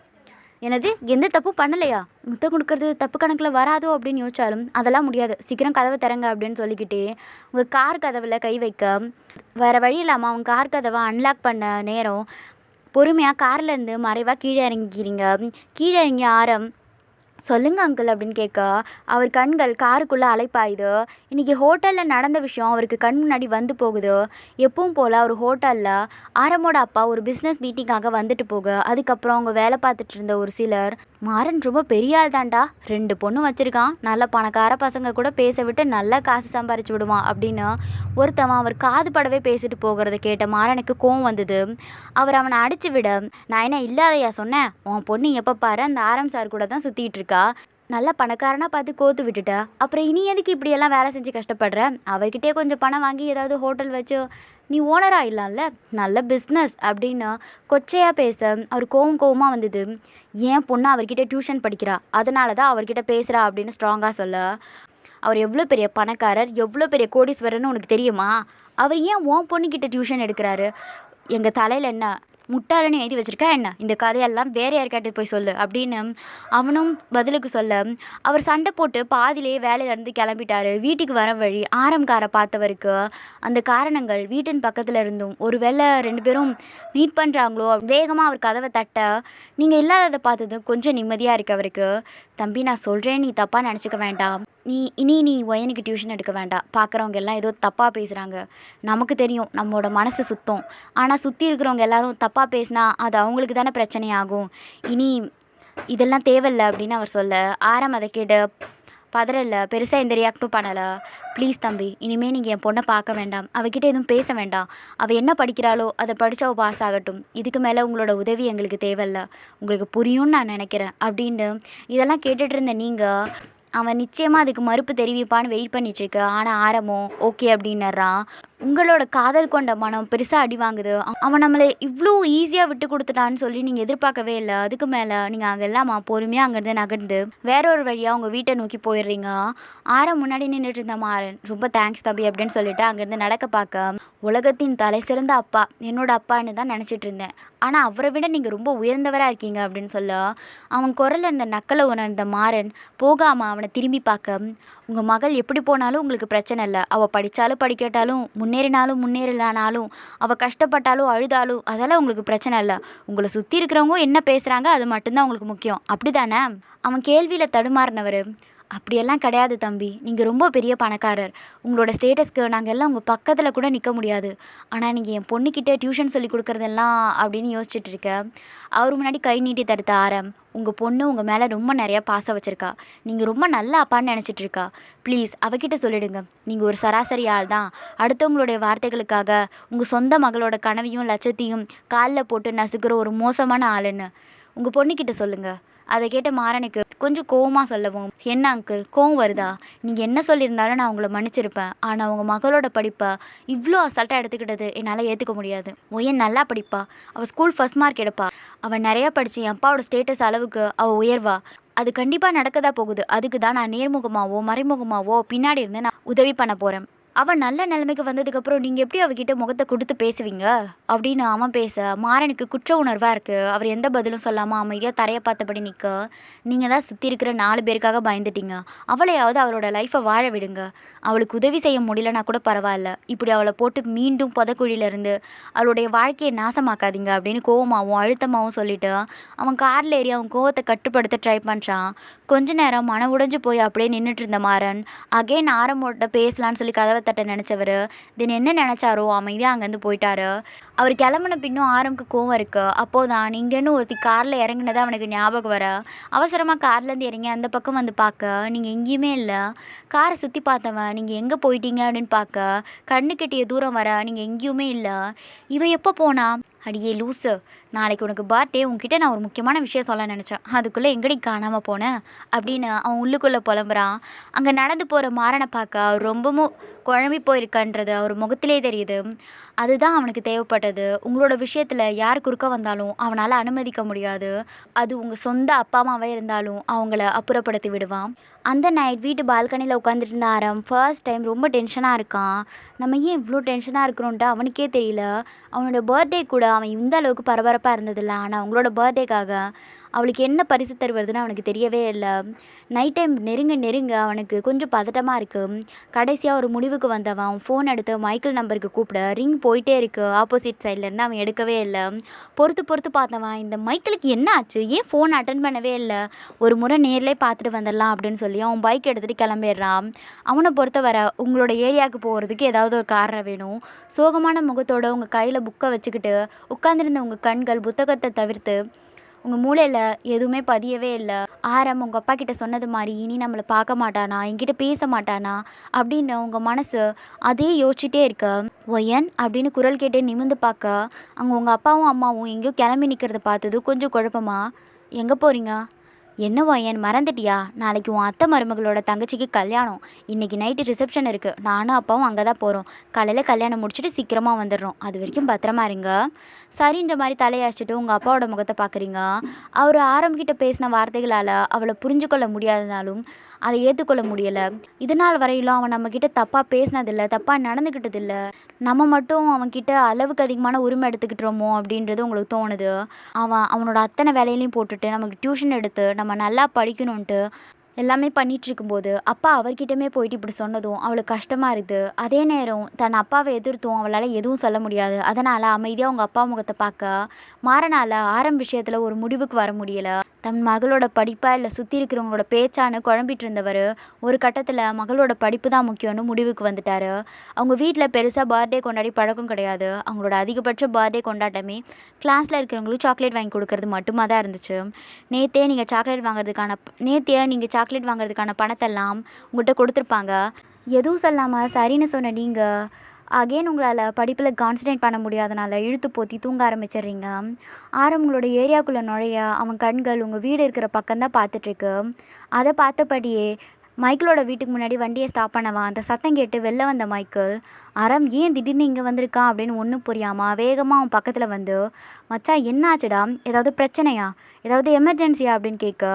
S1: எனது எந்த தப்பு பண்ணலையா? முத்தம் கொடுக்கறது தப்பு கணக்கில் வராதோ அப்படின்னு யோசிச்சாலும் அதெல்லாம் முடியாது, சீக்கிரம் கதவை திறங்க அப்படின்னு சொல்லிக்கிட்டே உங்கள் கார் கதவில் கை வைக்க வேறு வழி இல்லாமல் அவங்க கார் கதவை அன்லாக் பண்ண நேரம் பொறுமையாக கார்லேருந்து மறைவாக கீழே இறங்கிக்கிறீங்க. கீழே இறங்கி ஆரம் சொல்லுங்கள் அங்கிள் அப்படின்னு கேட்க அவர் கண்கள் காருக்குள்ளே அலைப்பாயுது. இன்றைக்கி ஹோட்டலில் நடந்த விஷயம் அவருக்கு கண் முன்னாடி வந்து போகுது. எப்பவும் போல் ஒரு ஹோட்டலில் ஆரமோட அப்பா ஒரு பிஸ்னஸ் மீட்டிங்காக வந்துட்டு போக அதுக்கப்புறம் அவங்க வேலை பார்த்துட்டு இருந்த ஒரு சிலர் மாறன் ரொம்ப பெரிய ஆள் தான்டா, 2 பொண்ணு வச்சுருக்கான், நல்ல பணக்கார பசங்க கூட பேச விட்டு நல்லா காசு சம்பாரிச்சு விடுவான் அப்படின்னு ஒருத்தவன் அவர் காது படவே பேசிட்டு போகிறத கேட்ட மாறனுக்கு கோவம் வந்தது. அவர் அவனை அடித்து விட நான் என்ன இல்லாதையா சொன்னேன், உன் பொண்ணு எப்போ பாரு அந்த ஆரம் சார் கூட தான் சுற்றிட்டு இருக்கா, நல்லா பணக்காரனாக பார்த்து கோத்து விட்டுட்ட, அப்புறம் இனி எதுக்கு இப்படியெல்லாம் வேலை செஞ்சு கஷ்டப்படுற, அவர்கிட்டே கொஞ்சம் பணம் வாங்கி ஏதாவது ஹோட்டல் வச்சு நீ ஓனராக இல்லாம்ல, நல்ல பிஸ்னஸ் அப்படின்னு கொச்சையாக பேச அவர் கோவமாக வந்தது. ஏன் பொண்ணு அவர்கிட்ட டியூஷன் படிக்கிறா, அதனால தான் அவர்கிட்ட பேசுகிறா அப்படின்னு ஸ்ட்ராங்காக சொல்ல அவர் எவ்வளோ பெரிய பணக்காரர் எவ்வளோ பெரிய கோடீஸ்வரர்னு உனக்கு தெரியுமா, அவர் ஏன் உன் பொண்ணுக்கிட்ட டியூஷன் எடுக்கிறாரு, எங்கள் தலையில் என்ன முட்டாளன்னு எழுதி வச்சிருக்கா என்ன? இந்த கதையெல்லாம் வேற யார்கிட்ட போய் சொல்லு அப்படின்னு அவனும் பதிலுக்கு சொல்ல, அவர் சண்டை போட்டு பாதியிலேயே வேலையிலேருந்து கிளம்பிட்டாரு. வீட்டுக்கு வர வழி காரை பார்த்தவருக்கு அந்த காரணங்கள் வீட்டின் பக்கத்தில் இருந்தும் ஒருவேளை 2 பேரும் மீட் பண்ணுறாங்களோ வேகமாக அவர் கதவை தட்ட, நீங்கள் இல்லாததை பார்த்தது கொஞ்சம் நிம்மதியாக இருக்கு அவருக்கு. தம்பி நான் சொல்கிறேன், நீ தப்பாக நினச்சிக்க வேண்டாம். நீ ஒயனுக்கு டியூஷன் எடுக்க வேண்டாம். பார்க்குறவங்க எல்லாம் ஏதோ தப்பாக பேசுகிறாங்க. நமக்கு தெரியும் நம்மளோட மனசு சுத்தம். ஆனால் சுற்றி இருக்கிறவங்க எல்லாரும் தப்பாக பேசினா அது அவங்களுக்கு தானே பிரச்சனையாகும். இனி இதெல்லாம் தேவையில்லை அப்படின்னு அவர் சொல்ல, அதை கேட்டு பதறல, பெருசாக எந்த ரியாக்டும் பண்ணலை. ப்ளீஸ் தம்பி, இனிமேல் நீங்கள் என் பொண்ணை பார்க்க வேண்டாம், அவகிட்ட எதுவும் பேச வேண்டாம். அவள் என்ன படிக்கிறாளோ அதை படித்து அவள் பாஸ் ஆகட்டும். இதுக்கு மேலே உங்களோட உதவி எங்களுக்கு தேவையில்ல, உங்களுக்கு புரியும்னு நான் நினைக்கிறேன் அப்படின்னு இதெல்லாம் கேட்டுட்டு இருந்த நீங்கள் அவன் நிச்சயமாக அதுக்கு மறுப்பு தெரிவிப்பான்னு வெயிட் பண்ணிட்டுருக்க. ஆனால் ஆரம்பம் ஓகே அப்படின்னுறான். உங்களோட காதல் கொண்ட மனம் பெருசாக அடி வாங்குது. அவன் நம்மளை இவ்வளோ ஈஸியாக விட்டு கொடுத்துட்டான்னு சொல்லி நீங்கள் எதிர்பார்க்கவே இல்லை. அதுக்கு மேலே நீங்கள் அங்கே இல்லாமல் பொறுமையாக அங்கேருந்து நகர்ந்து வேற ஒரு வழியாக உங்கள் வீட்டை நோக்கி போயிடுறீங்க. முன்னாடி நின்றுட்டு இருந்த மாறன் ரொம்ப தேங்க்ஸ் தம்பி அப்படின்னு சொல்லிட்டு அங்கேருந்து நடக்க பார்க்க, உலகத்தின் தலை சிறந்த அப்பா என்னோட அப்பான்னு தான் நினச்சிட்டு இருந்தேன், ஆனால் அவரை விட நீங்கள் ரொம்ப உயர்ந்தவராக இருக்கீங்க அப்படின்னு சொல்ல, அவன் குரலில் இருந்த நக்கலை உணர்ந்த மாறன் போகாமல் அவனை திரும்பி பார்க்க, உங்கள் மகள் எப்படி போனாலும் உங்களுக்கு பிரச்சனை இல்லை. அவள் படித்தாலும் படிக்கட்டாலும் முன்னேறினாலும் முன்னேறலானாலும் அவள் கஷ்டப்பட்டாலும் அழுதாலும் அதெல்லாம் உங்களுக்கு பிரச்சனை இல்லை. உங்களை சுற்றி இருக்கிறவங்க என்ன பேசுகிறாங்க அது மட்டும்தான் உங்களுக்கு முக்கியம், அப்படி தானே? அவன் கேள்வியில் தடுமாறினவர், அப்படியெல்லாம் கிடையாது தம்பி, நீங்கள் ரொம்ப பெரிய பணக்காரர். உங்களோட ஸ்டேட்டஸ்க்கு நாங்கள் எல்லாம் உங்கள் பக்கத்தில் கூட நிற்க முடியாது. ஆனால் நீங்கள் என் பொண்ணுக்கிட்ட டியூஷன் சொல்லி கொடுக்குறதெல்லாம் அப்படின்னு யோசிச்சுட்டு இருக்க. அவர் முன்னாடி கை நீட்டி தடுத்த உங்கள் பொண்ணு உங்கள் மேலே ரொம்ப நிறையா பாசம் வச்சுருக்கா. நீங்கள் ரொம்ப நல்ல அப்பான்னு நினச்சிட்டு இருக்கா. ப்ளீஸ் அவகிட்ட சொல்லிடுங்க, நீங்கள் ஒரு சராசரி ஆள் தான். அடுத்தவங்களுடைய வார்த்தைகளுக்காக உங்கள் சொந்த மகளோட கனவையும் லட்சத்தையும் காலில் போட்டு நசுக்கிற ஒரு மோசமான ஆளுன்னு உங்கள் பொண்ணுக்கிட்ட சொல்லுங்கள். அதை கேட்ட மாறனுக்கு கொஞ்சம் கோவமாக சொல்லவும், என்ன அங்கிள் கோவம் வருதா? நீங்கள் என்ன சொல்லியிருந்தாலும் நான் உங்களை மன்னிச்சிருப்பேன். ஆனால் உங்கள் மகளோட படிப்பை இவ்வளோ அசால்ட்டாக எடுத்துக்கிட்டது என்னால் ஏற்றுக்க முடியாது. ஒயன் நல்லா படிப்பா, அவள் ஸ்கூல் ஃபஸ்ட் மார்க் எடுப்பா, அவள் நிறையா படித்து என் அப்பாவோட ஸ்டேட்டஸ் அளவுக்கு அவள் உயர்வா. அது கண்டிப்பாக நடக்கதான் போகுது. அதுக்கு தான் நான் நேர்முகமாகவோ மறைமுகமாகவோ பின்னாடி இருந்து நான் உதவி பண்ண போகிறேன். அவன் நல்ல நிலைமைக்கு வந்ததுக்கப்புறம் நீங்கள் எப்படி அவகிட்ட முகத்தை கொடுத்து பேசுவீங்க அப்படின்னு அவன் பேச, மாறனுக்கு குற்ற உணர்வாக இருக்குது. அவர் எந்த பதிலும் சொல்லாமல் அமைதியாக தரையை பார்த்தபடி நிற்க, நீங்கள் தான் சுற்றி இருக்கிற 4 பேருக்காக பயந்துட்டீங்க. அவளையாவது அவளோட லைஃப்பை வாழ விடுங்க. அவளுக்கு உதவி செய்ய முடியலன்னா கூட பரவாயில்ல, இப்படி அவளை போட்டு மீண்டும் புதக்குழியிலேருந்து அவளுடைய வாழ்க்கையை நாசமாக்காதீங்க அப்படின்னு கோவமாகவும் அழுத்தமாகவும் சொல்லிவிட்டு அவன் காரில் ஏறி அவன் கோவத்தை கட்டுப்படுத்த ட்ரை பண்ணுறான். கொஞ்ச நேரம் மன உடைஞ்சு போய் அப்படியே நின்றுட்டு இருந்த மாறன் அகைன் ஆரம்போட்ட பேசலான்னு சொல்லி கதவை தட்ட நினச்சவர் தென் என்ன நினச்சாரோ அமைதியாக அங்கேருந்து போயிட்டாரு. அவர் கிளம்புன பின்னும் ஆரம்புக்கு கோவம் இருக்கு. அப்போதான் இங்கேன்னு ஒருத்தி காரில் இறங்கினதான் அவனுக்கு ஞாபகம் வர, அவசரமாக கார்லேருந்து இறங்கி அந்த பக்கம் வந்து பார்க்க, நீங்கள் எங்கேயுமே இல்லை. காரை சுற்றி பார்த்தவன் நீங்கள் எங்கே போயிட்டீங்க அப்படின்னு பார்க்க, கண்ணு கெட்டிய தூரம் வர நீங்கள் எங்கேயுமே இல்லை. இவன் எப்போ போனா? அடியே லூஸு, நாளைக்கு உனக்கு பர்த்டே, உன்கிட்ட நான் ஒரு முக்கியமான விஷயம் சொல்ல நினச்சேன், அதுக்குள்ளே எங்கடி காணாமல் போனேன் அப்படின்னு அவன் உள்ளுக்குள்ளே புலம்புறான். அங்கே நடந்து போகிற மாறனை பார்க்க ரொம்பவும் குழம்பி போயிருக்கன்றது அவர் முகத்திலே தெரியுது. அதுதான் அவனுக்கு தேவைப்பட்டது. உங்களோட விஷயத்தில் யார் குறுக்க வந்தாலும் அவனால் அனுமதிக்க முடியாது. அது உங்கள் சொந்த அப்பா அம்மாவே இருந்தாலும் அவங்கள அப்புறப்படுத்தி விடுவான். அந்த நைட் வீட்டு பால்கனியில் உட்காந்துட்டு இருந்த ஃபர்ஸ்ட் டைம் ரொம்ப டென்ஷனாக இருக்கான். நம்ம ஏன் இவ்வளோ டென்ஷனாக இருக்கிறோன்ட்டு அவனுக்கே தெரியல. அவனோட பர்த்டே கூட அவன் இந்த அளவுக்கு பரபரப்பாக இருந்ததில்ல. ஆனால் அவங்களோட பர்த்டேக்காக அவளுக்கு என்ன பரிசு தருவதுன்னு அவனுக்கு தெரியவே இல்லை. நைட் டைம் நெருங்க அவனுக்கு கொஞ்சம் பதட்டமாக இருக்குது. கடைசியாக ஒரு முடிவுக்கு வந்தவன் ஃபோன் எடுத்து மைக்கேல் நம்பருக்கு கூப்பிட, ரிங் போயிட்டே இருக்குது. ஆப்போசிட் சைட்லேருந்து அவன் எடுக்கவே இல்லை. பொறுத்து பார்த்தவன் இந்த மைக்கேலுக்கு என்ன ஆச்சு, ஏன் ஃபோன் அட்டன் பண்ணவே இல்லை, ஒரு முறை நேர்லேயே பார்த்துட்டு வந்துடலாம் அப்படின்னு சொல்லி அவன் பைக் எடுத்துகிட்டு கிளம்பிடுறான். அவனை பொறுத்தவரை உங்களோட ஏரியாவுக்கு போகிறதுக்கு ஏதாவது ஒரு காரணம் வேணும். சோகமான முகத்தோட உங்கள் கையில் புக்கை வச்சுக்கிட்டு உட்காந்துருந்த உங்கள் கண்கள் புத்தகத்தை தவிர்த்து உங்கள் மூளையில் எதுவுமே பதியவே இல்லை. உங்கள் அப்பா கிட்ட சொன்னது மாதிரி இனி நம்மளை பார்க்க மாட்டானா, என்கிட்ட பேச மாட்டானா அப்படின்னு உங்கள் மனசு அதே யோசிச்சுட்டே இருக்க. ஒயன் அப்படின்னு குரல் கேட்டே நிமிர்ந்து பார்க்க, அங்கே உங்கள் அப்பாவும் அம்மாவும் எங்கேயோ கிளம்பி நிற்கிறத பார்த்தது கொஞ்சம் குழப்பமா, எங்கே போகிறீங்க, என்னவா என் மறந்துட்டியா? நாளைக்கு உன் அத்தை மருமகளோட தங்கச்சிக்கு கல்யாணம். இன்னைக்கு நைட்டு ரிசப்ஷன் இருக்குது. நானும் அப்பாவும் அங்கே தான் போகிறோம். காலையில் கல்யாணம் முடிச்சுட்டு சீக்கிரமாக வந்துடுறோம். அது வரைக்கும் பத்திரமா இருங்க. சரின்ற மாதிரி தலையாச்சிட்டு உங்கள் அப்பாவோட முகத்தை பார்க்குறீங்க. அவர் ஆரம்பிக்கிட்ட பேசின வார்த்தைகளால் அவளை புரிஞ்சுக்கொள்ள முடியாதனாலும் அதை ஏற்றுக்கொள்ள முடியலை. இதனால் வரையிலும் அவன் நம்மக்கிட்ட தப்பாக பேசினதில்லை, தப்பாக நடந்துக்கிட்டதில்லை. நம்ம மட்டும் அவன்கிட்ட அளவுக்கு அதிகமான உரிமை எடுத்துக்கிட்டுறோமோ அப்படின்றது உங்களுக்கு தோணுது. அவனோட அத்தனை வேலையிலையும் போட்டுட்டு நமக்கு டியூஷன் எடுத்து நம்ம நல்லா படிக்கணுன்ட்டு எல்லாமே பண்ணிகிட்ருக்கும்போது அப்பா அவர்கிட்டமே போயிட்டு இப்படி சொன்னதும் அவளுக்கு கஷ்டமாக இருக்குது. அதே நேரம் தன் அப்பாவை எதிர்த்தும் அவளால் எதுவும் சொல்ல முடியாது. அதனால் அமைதியாக அவங்க அப்பா முகத்தை பார்க்க மாறனால விஷயத்தில் ஒரு முடிவுக்கு வர முடியலை. தன் மகளோட படிப்பா இல்லை சுற்றி இருக்கிறவங்களோட பேச்சான்னு குழம்பிட்டு இருந்தவர் ஒரு கட்டத்தில் மகளோட படிப்பு தான் முக்கியம்னு முடிவுக்கு வந்துட்டார். அவங்க வீட்டில் பெருசாக பர்த்டே கொண்டாடி பழக்கம் கிடையாது. அவங்களோட அதிகபட்ச பர்த்டே கொண்டாட்டமே கிளாஸில் இருக்கிறவங்களுக்கு சாக்லேட் வாங்கி கொடுக்கறது மட்டுமா தான் இருந்துச்சு. நேற்றே நீங்கள் சாக்லேட் வாங்குறதுக்கான பணத்தெல்லாம் உங்கள்கிட்ட கொடுத்துருப்பாங்க. எதுவும் சொல்லாமல் சரின்னு சொன்ன நீங்கள் அகெயின் உங்களால் படிப்பில் கான்சன்ட்ரேட் பண்ண முடியாதனால இழுத்து போற்றி தூங்க ஆரம்பிச்சிடுறீங்க. உங்களோட ஏரியாக்குள்ளே நுழைய அவன் கண்கள் உங்கள் வீடு இருக்கிற பக்கம்தான் பார்த்துட்ருக்கு. அதை பார்த்தபடியே மைக்கிளோட வீட்டுக்கு முன்னாடி வண்டியை ஸ்டாப் பண்ணவா அந்த சத்தம் கேட்டு வெளில வந்த மைக்கிள் ஏன் திடீர்னு இங்கே வந்திருக்கான் அப்படின்னு ஒன்றும் புரியாமல் வேகமாக அவன் பக்கத்தில் வந்து, மச்சான் என்ன ஆச்சுடா? ஏதாவது பிரச்சனையா? ஏதாவது எமர்ஜென்சியா அப்படின்னு கேட்க,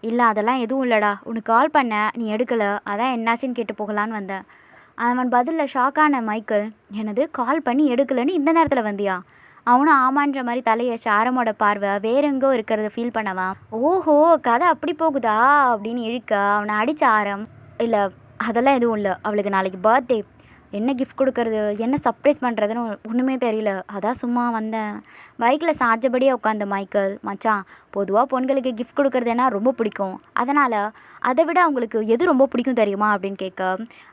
S1: இல்லை அதெல்லாம் எதுவும் இல்லைடா, உனக்கு கால் பண்ண நீ எடுக்கலை, அதான் என்னாச்சுன்னு கேட்டு போகலான்னு வந்தேன். அவன் பதிலில் ஷாக்கான மைக்கிள், எனது கால் பண்ணி எடுக்கலைன்னு இந்த நேரத்தில் வந்தியா? அவனும் ஆமான்ற மாதிரி தலையை ஆரமோட பார்வை வேற எங்கோ இருக்கிறத ஃபீல் பண்ணவான். ஓஹோ, கதை அப்படி போகுதா அப்படின்னு இழுக்க அவனை அடித்த ஆரம், இல்லை அதெல்லாம் எதுவும் இல்லை, அவளுக்கு நாளைக்கு பர்த்டே, என்ன கிஃப்ட் கொடுக்கறது, என்ன சர்ப்ரைஸ் பண்ணுறதுன்னு ஒன்றுமே தெரியல, அதான் சும்மா வந்தேன். பைக்கில் சாஞ்சபடியே உட்காந்த மைக்கிள், மச்சான் பொதுவாக பொண்களுக்கு கிஃப்ட் கொடுக்குறதுனா ரொம்ப பிடிக்கும், அதனால் அதை விட அவங்களுக்கு எது ரொம்ப பிடிக்கும் தெரியுமா அப்படின்னு கேட்க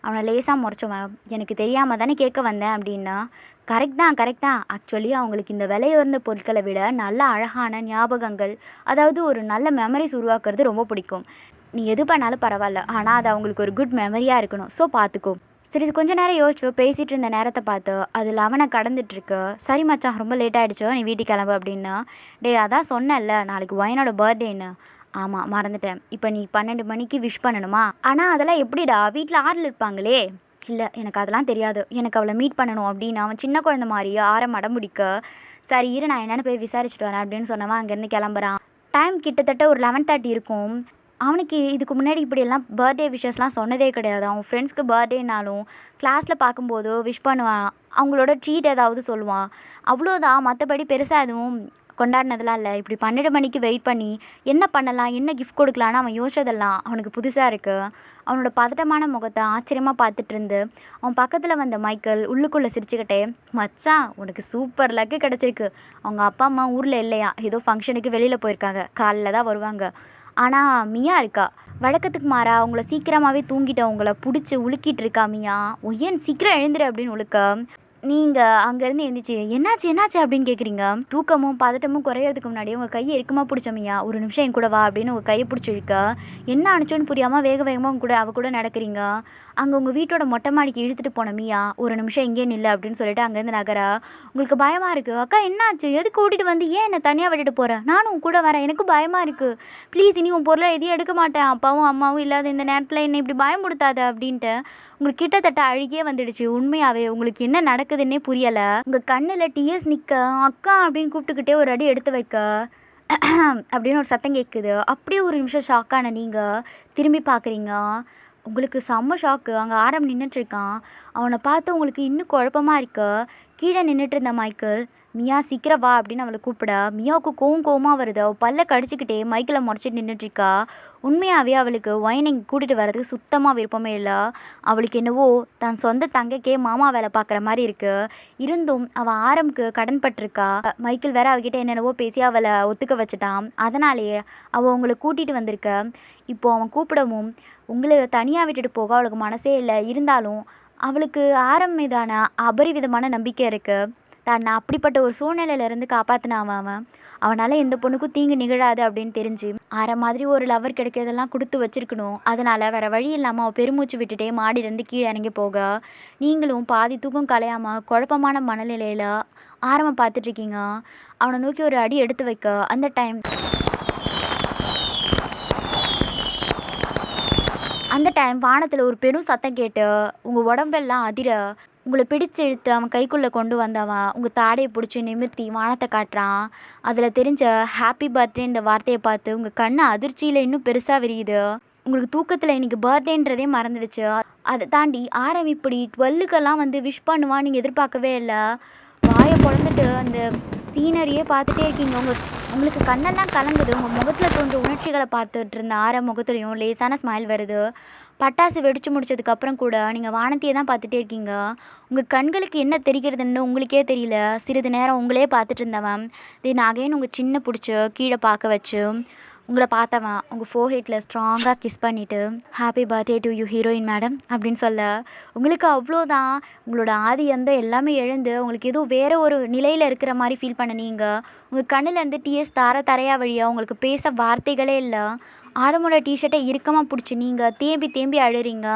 S1: அவனை லேசாக முறைச்சவன், எனக்கு தெரியாமல் தானே கேட்க வந்தேன் அப்படின்னா, கரெக்ட் தான் ஆக்சுவலி அவங்களுக்கு இந்த விலையுயர்ந்த பொருட்களை விட நல்ல அழகான ஞாபகங்கள், அதாவது ஒரு நல்ல மெமரிஸ் உருவாக்குறது ரொம்ப பிடிக்கும். நீ எது பண்ணாலும் பரவாயில்ல, ஆனால் அது அவங்களுக்கு ஒரு குட் மெமரியாக இருக்கணும், ஸோ பார்த்துக்கோ. சரி, கொஞ்ச நேரம் யோசிச்சு பேசிகிட்டு இருந்த நேரத்தை பார்த்து அது 11 கடந்துட்டுருக்கு. சரி மச்சான், ரொம்ப லேட் ஆகிடுச்சோ, நீ வீட்டுக்கு கிளம்பு அப்படின்னா, அதான் சொன்னேன்ல நாளைக்கு ஒயனோட பர்த்டேன்னு. ஆமாம் மறந்துட்டேன். இப்போ நீ 12 மணிக்கு விஷ் பண்ணணுமா? ஆனால் அதெல்லாம் எப்படிடா, வீட்டில் ஆறில் இருப்பாங்களே. இல்லை எனக்கு அதெல்லாம் தெரியாது, எனக்கு அவளை மீட் பண்ணணும் அப்படின்னு அவன் சின்ன குழந்தை மாதிரி மடமுடிக்க, சரி இரு நான் என்னென்னு போய் விசாரிச்சுட்டு வரேன் அப்படின்னு சொன்னவன் அங்கேருந்து கிளம்புறான். டைம் கிட்டத்தட்ட ஒரு 11:30 இருக்கும். அவனுக்கு இதுக்கு முன்னாடி இப்படியெல்லாம் பர்த்டே விஷஸ்லாம் சொன்னதே கிடையாது. அவன் ஃப்ரெண்ட்ஸ்க்கு பர்த்டேனாலும் கிளாஸில் பார்க்கும்போது விஷ் பண்ணுவான், அவங்களோட ட்ரீட் ஏதாவது சொல்லுவான், அவ்வளோதான். மற்றபடி பெருசாக எதுவும் கொண்டாடினதெல்லாம் இல்லை. இப்படி 12 மணிக்கு வெயிட் பண்ணி என்ன பண்ணலாம், என்ன கிஃப்ட் கொடுக்கலான்னு அவன் யோசிச்சதெல்லாம் அவனுக்கு புதுசாக இருக்குது. அவனோட பதட்டமான முகத்தை ஆச்சரியமாக பார்த்துட்டு இருந்து அவன் பக்கத்தில் வந்த மைக்கிள் உள்ளுக்குள்ளே சிரிச்சுக்கிட்டே, மச்சான் உனக்கு சூப்பர் லக்கு கிடச்சிருக்கு. அவங்க அப்பா அம்மா ஊரில் இல்லையா, ஏதோ ஃபங்க்ஷனுக்கு வெளியில் போயிருக்காங்க, காலையில் தான் வருவாங்க. ஆனால் மியா இருக்கா, வழக்கத்துக்கு மாறா அவங்கள சீக்கிரமாகவே தூங்கிட்டு அவங்கள பிடிச்சி உலுக்கிட்டு இருக்கா மியா. ஒய்யன் சீக்கிரம் எழுந்துரு அப்படின்னு உழுக்க, நீங்கள் அங்கேருந்து எழுந்திரிச்சு என்னாச்சு அப்படின்னு கேட்குறீங்க. தூக்கமும் பதட்டமும் குறையிறதுக்கு முன்னாடி உங்கள் கையை இறுக்கமாக பிடிச்சோமியா, ஒரு நிமிஷம் என் கூட வா அப்படின்னு உங்கள் கையை பிடிச்சிருக்க, என்ன அனுச்சோன்னு புரியாமல் வேகமாக உங்க கூட கூட நடக்கிறீங்க. அங்கே உங்கள் வீட்டோட மொட்டை மாடிக்கு இழுத்துட்டு போன மியா, ஒரு நிமிஷம் எங்கேயே நில்லை அப்படின்னு சொல்லிட்டு அங்கேருந்து நகரா. உங்களுக்கு பயமாக இருக்குது. அக்கா என்னாச்சு, எது கூட்டிகிட்டு வந்து ஏன் என்னை தனியாக விட்டுட்டு போகிறேன், நானும் கூட வரேன், எனக்கும் பயமாக இருக்குது, ப்ளீஸ் இனி உன் பொருளை எதையும் எடுக்க மாட்டேன், அப்பாவும் அம்மாவும் இல்லாத இந்த நேரத்தில் என்னை இப்படி பயமுடுத்தாத அப்படின்ட்டு உங்களுக்கு கிட்டத்தட்ட அழுகியே வந்துடுச்சு. உண்மையாகவே உங்களுக்கு என்ன நடக்குதுன்னே புரியலை. உங்கள் கண்ணில் டிஎஸ் நிற்க, அக்கா அப்படின்னு கூப்பிட்டுக்கிட்டே ஒரு அடி எடுத்து வைக்க அப்படின்னு ஒரு சத்தம் கேட்குது. அப்படியே ஒரு நிமிஷம் ஷாக்கான நீங்கள் திரும்பி பார்க்குறீங்க. உங்களுக்கு செம்ம ஷாக்கு. அங்கே நின்றுட்டுருக்கான். அவனை பார்த்து உங்களுக்கு இன்னும் குழப்பமாக இருக்கு. கீழே நின்றுட்டு இருந்த மைக்கிள், மியா சீக்கிரம் வா அப்படின்னு அவளை கூப்பிட, மியாவுக்கு கோவமாக வருது. அவள் பல்ல கடிச்சிக்கிட்டே மைக்கிளை முறைச்சிட்டு நின்றுட்டுருக்கா. உண்மையாகவே அவளுக்கு ஒயினிங் கூட்டிகிட்டு வர்றதுக்கு சுத்தமாக விருப்பமே இல்லை. அவளுக்கு என்னவோ தன் சொந்த தங்கைக்கே மாமா வேலை பார்க்குற மாதிரி இருக்குது. இருந்தும் அவள் ஆரம்புக்கு கடன் பட்டிருக்கா. மைக்கிள் வேற அவகிட்ட என்னென்னவோ பேசி அவளை ஒத்துக்க வச்சுட்டான். அதனாலேயே அவள் உங்களை கூட்டிகிட்டு வந்திருக்க. இப்போது அவன் கூப்பிடவும் உங்களை தனியாக விட்டுட்டு போக அவளுக்கு மனசே இல்லை. இருந்தாலும் அவளுக்கு மீதான அபரிவிதமான நம்பிக்கை இருக்குது. தன்னை அப்படிப்பட்ட ஒரு சூழ்நிலையிலேருந்து காப்பாற்றினான் அவனால் எந்த பொண்ணுக்கும் தீங்கு நிகழாது அப்படின்னு தெரிஞ்சு மாதிரி ஒரு லவர் கிடைக்கிறதெல்லாம் கொடுத்து வச்சுருக்கணும். அதனால் வேறு வழி இல்லாமல் அவள் பெருமூச்சு விட்டுட்டே மாடியிலேருந்து கீழே இறங்கி போக, நீங்களும் பாதி தூக்கம் கலையாமல் குழப்பமான மனநிலையில் பார்த்துட்ருக்கீங்க. அவனை நோக்கி ஒரு அடி எடுத்து வைக்க, அந்த டைம் அந்த டைம் வானத்தில் ஒரு பெரும் சத்தம் கேட்டு உங்கள் உடம்பெல்லாம் அதிர உங்களை பிடிச்சு இழுத்து அவன் கைக்குள்ளே கொண்டு வந்தவன் உங்கள் தாடையை பிடிச்சி நிமிர்த்தி வானத்தை காட்டுறான். அதில் தெரிஞ்ச ஹாப்பி பர்த்டே இந்த வார்த்தையை பார்த்து உங்கள் கண்ணு அதிர்ச்சியில் இன்னும் பெருசாக விரியுது. உங்களுக்கு தூக்கத்தில் இன்றைக்கி பர்த்டேன்றதே மறந்துடுச்சு. அதை தாண்டி ஆரம் இப்படி 12க்கெல்லாம் வந்து விஷ் பண்ணுவான்னு நீங்கள் எதிர்பார்க்கவே இல்லை. வாயை பொழந்துட்டு அந்த சீனரியே பார்த்துட்டே இருக்கீங்க. உங்களுக்கு கண்ணெல்லாம் கலங்குது. உங்கள் முகத்தில் தோன்ற உணர்ச்சிகளை பார்த்துட்டு இருந்த ஆரம் முகத்துலையும் லேசான ஸ்மைல் வருது. பட்டாசு வெடித்து முடிச்சதுக்கப்புறம் கூட நீங்கள் வானத்தையே தான் பார்த்துட்டே இருக்கீங்க. உங்கள் கண்களுக்கு என்ன தெரிகிறதுன்னு உங்களுக்கே தெரியல. சிறிது நேரம் உங்களே பார்த்துட்டு இருந்தவன் தென் அகைன் உங்கள் சின்ன பிடிச்சி கீழே பார்க்க வச்சு உங்களை பார்த்தவன் உங்கள் ஃபோர்ஹெட்டில் ஸ்ட்ராங்காக கிஸ் பண்ணிவிட்டு happy birthday to you heroine madam அப்படின்னு சொல்ல உங்களுக்கு அவ்வளோதான். உங்களோட ஆதி அந்த எல்லாமே எழுந்து உங்களுக்கு ஏதோ வேறு ஒரு நிலையில் இருக்கிற மாதிரி ஃபீல் பண்ணினீங்க. உங்கள் கண்ணிலேருந்து டிஎஸ் தரையா வழியாக உங்களுக்கு பேச வார்த்தைகளே இல்லை. ஆரமோட டிஷர்ட்டை இறுக்கமாக பிடிச்சி நீங்கள் தேம்பி தேம்பி அழுறீங்க.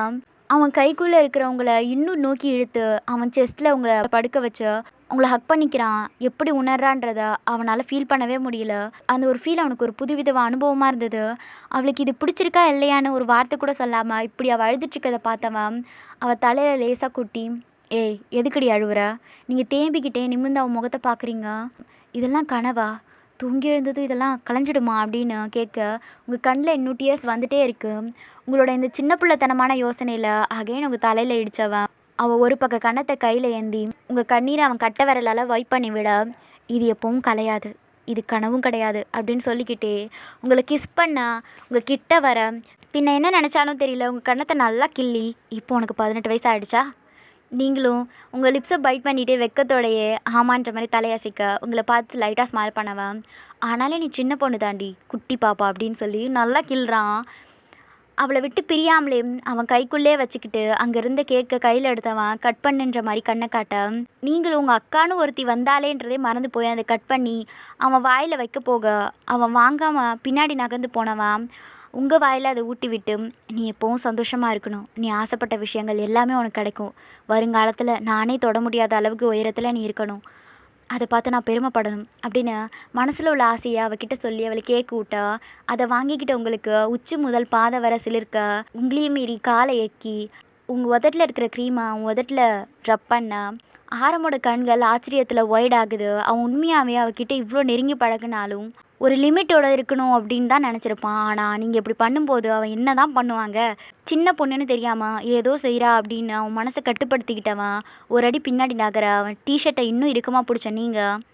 S1: அவன் கைக்குள்ளே இருக்கிறவங்கள இன்னும் நோக்கி இழுத்து அவன் செஸ்ட்டில் உங்களை படுக்க வச்சு உங்களை ஹக் பண்ணிக்கிறான். எப்படி உணர்றான்றத அவனால் ஃபீல் பண்ணவே முடியல. அந்த ஒரு ஃபீல் அவனுக்கு ஒரு புதுவித அனுபவமாக இருந்தது. அவளுக்கு இது பிடிச்சிருக்கா இல்லையான்னு ஒரு வார்த்தை கூட சொல்லாமல் இப்படி அவள் அழுதுட்ருக்கதை பார்த்தவன் அவள் தலையில் லேசாக குட்டி, ஏய் எதுக்கடி அழுவுற? நீங்கள் தேம்பிக்கிட்டே நிமிர்ந்து அவன் முகத்தை பார்க்குறீங்க. இதெல்லாம் கனவா? தூங்கி எழுந்ததும் இதெல்லாம் களைஞ்சிடுமா அப்படின்னு கேட்க உங்கள் கண்ணில் இன்னும் டியர்ஸ் வந்துகிட்டே இருக்குது. உங்களோட இந்த சின்ன பிள்ளைத்தனமான யோசனையில் அகைன் உங்கள் தலையில் இடித்தவன் அவள் ஒரு பக்க கன்னத்தை கையில் ஏந்தி உங்கள் கண்ணீரை அவன் கட்ட விரலால் வைப் பண்ணி விட, இது எப்பவும் கலையாது, இது கனவும் கிடையாது அப்படின்னு சொல்லிக்கிட்டே உங்களை கிஸ் பண்ண உங்கள் கிட்ட வர பின்ன என்ன நினச்சாலும் தெரியல உங்கள் கன்னத்தை நல்லா கிள்ளி, இப்போ உனக்கு 18 வயசு ஆகிடுச்சா? நீங்களும் உங்கள் லிப்ஸை பைட் பண்ணிகிட்டே வெக்கத்தோடையே ஆமான்ற மாதிரி தலையசைக்க உங்களை பார்த்து லைட்டாக ஸ்மைல் பண்ணவன், ஆனாலே நீ சின்ன பொண்ணு தாண்டி குட்டி பாப்பா அப்படின்னு சொல்லி நல்லா கிள்றான். அவளை விட்டு பிரியாமலே அவன் கைக்குள்ளே வச்சுக்கிட்டு அங்கேருந்து கேட்க கையில் எடுத்தவன் கட் பண்ணுன்ற மாதிரி கண்ணை காட்ட நீங்களும் உங்கள் அக்கான்னு ஒருத்தி வந்தாலேன்றதே மறந்து போய் அதை கட் பண்ணி அவன் வாயில் வைக்க போக அவன் வாங்காமல் பின்னாடி நகர்ந்து போனவன் உங்கள் வாயில் அதை ஊட்டி விட்டு, நீ எப்போவும் சந்தோஷமாக இருக்கணும், நீ ஆசைப்பட்ட விஷயங்கள் எல்லாமே உனக்கு கிடைக்கும், வருங்காலத்தில் நானே தொட முடியாத அளவுக்கு உயரத்தில் நீ இருக்கணும், அதை பார்த்து நான் பெருமைப்படணும் அப்படின்னு மனசில் உள்ள ஆசையை அவகிட்ட சொல்லி அவளை கேக்கு விட்டா அதை வாங்கிக்கிட்ட உங்களுக்கு உச்சி முதல் பாதை வர சிலிர்க்க உங்களையும் மீறி காலை எக்கி உங்கள் உதட்டில் இருக்கிற க்ரீமை அவன் உதட்டில் ட்ரப் பண்ண ஆரமோட கண்கள் ஆச்சரியத்தில் ஒய்ட் ஆகுது. அவன் உண்மையாகவே அவகிட்ட இவ்வளோ நெருங்கி பழகினாலும் ஒரு லிமிட்டோட இருக்கணும் அப்படின்னு தான் நினச்சிருப்பான். ஆனால் நீங்கள் இப்படி பண்ணும்போது அவன் என்ன தான் பண்ணுவாங்க, சின்ன பொண்ணுன்னு தெரியாமல் ஏதோ செய்கிறா அப்படின்னு அவன் மனசை கட்டுப்படுத்திக்கிட்டவன் ஒரு அடி பின்னாடி நகர அவன் டிஷர்ட்டை இன்னும் இறுக்கமாக பிடிச்ச நீங்கள்,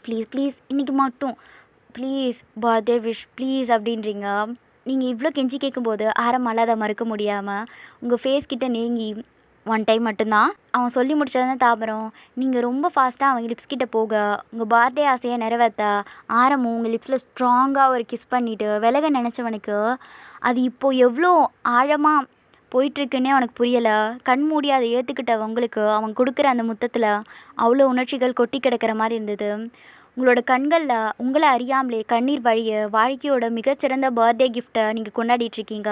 S1: ப்ளீஸ் ப்ளீஸ் இன்றைக்கி மட்டும் ப்ளீஸ் பர்த்டே விஷ் ப்ளீஸ் அப்படின்றீங்க. நீங்கள் இவ்வளோ கெஞ்சி கேட்கும்போது ஆரமால் அதை மறுக்க முடியாமல் உங்கள் ஃபேஸ் கிட்ட நெருங்கி ஒன் டைம் மட்டும்தான் அவன் சொல்லி முடிச்சதான் தாபரம் நீங்கள் ரொம்ப ஃபாஸ்ட்டாக அவங்க லிப்ஸ் கிட்ட போக உங்கள் பர்த்டே ஆசையை நிறைவேற்ற ஆரமும் உங்கள் லிப்ஸில் ஸ்ட்ராங்காக ஒரு கிஸ் பண்ணிவிட்டு விலக நினச்சவனுக்கு அது இப்போது எவ்வளோ ஆழமாக போயிட்டுருக்குன்னே அவனுக்கு புரியலை. கண் மூடி அதை ஏற்றுக்கிட்டவங்களுக்கு அவன் கொடுக்குற அந்த முத்தத்தில் அவ்வளோ உணர்ச்சிகள் கொட்டி கிடக்கிற மாதிரி இருந்தது. உங்களோட கண்களில் உங்களை அறியாமலே கண்ணீர் வழிய வாழ்க்கையோட மிகச்சிறந்த பர்த்டே கிஃப்ட்டை நீங்கள் கொண்டாடிட்டுருக்கீங்க.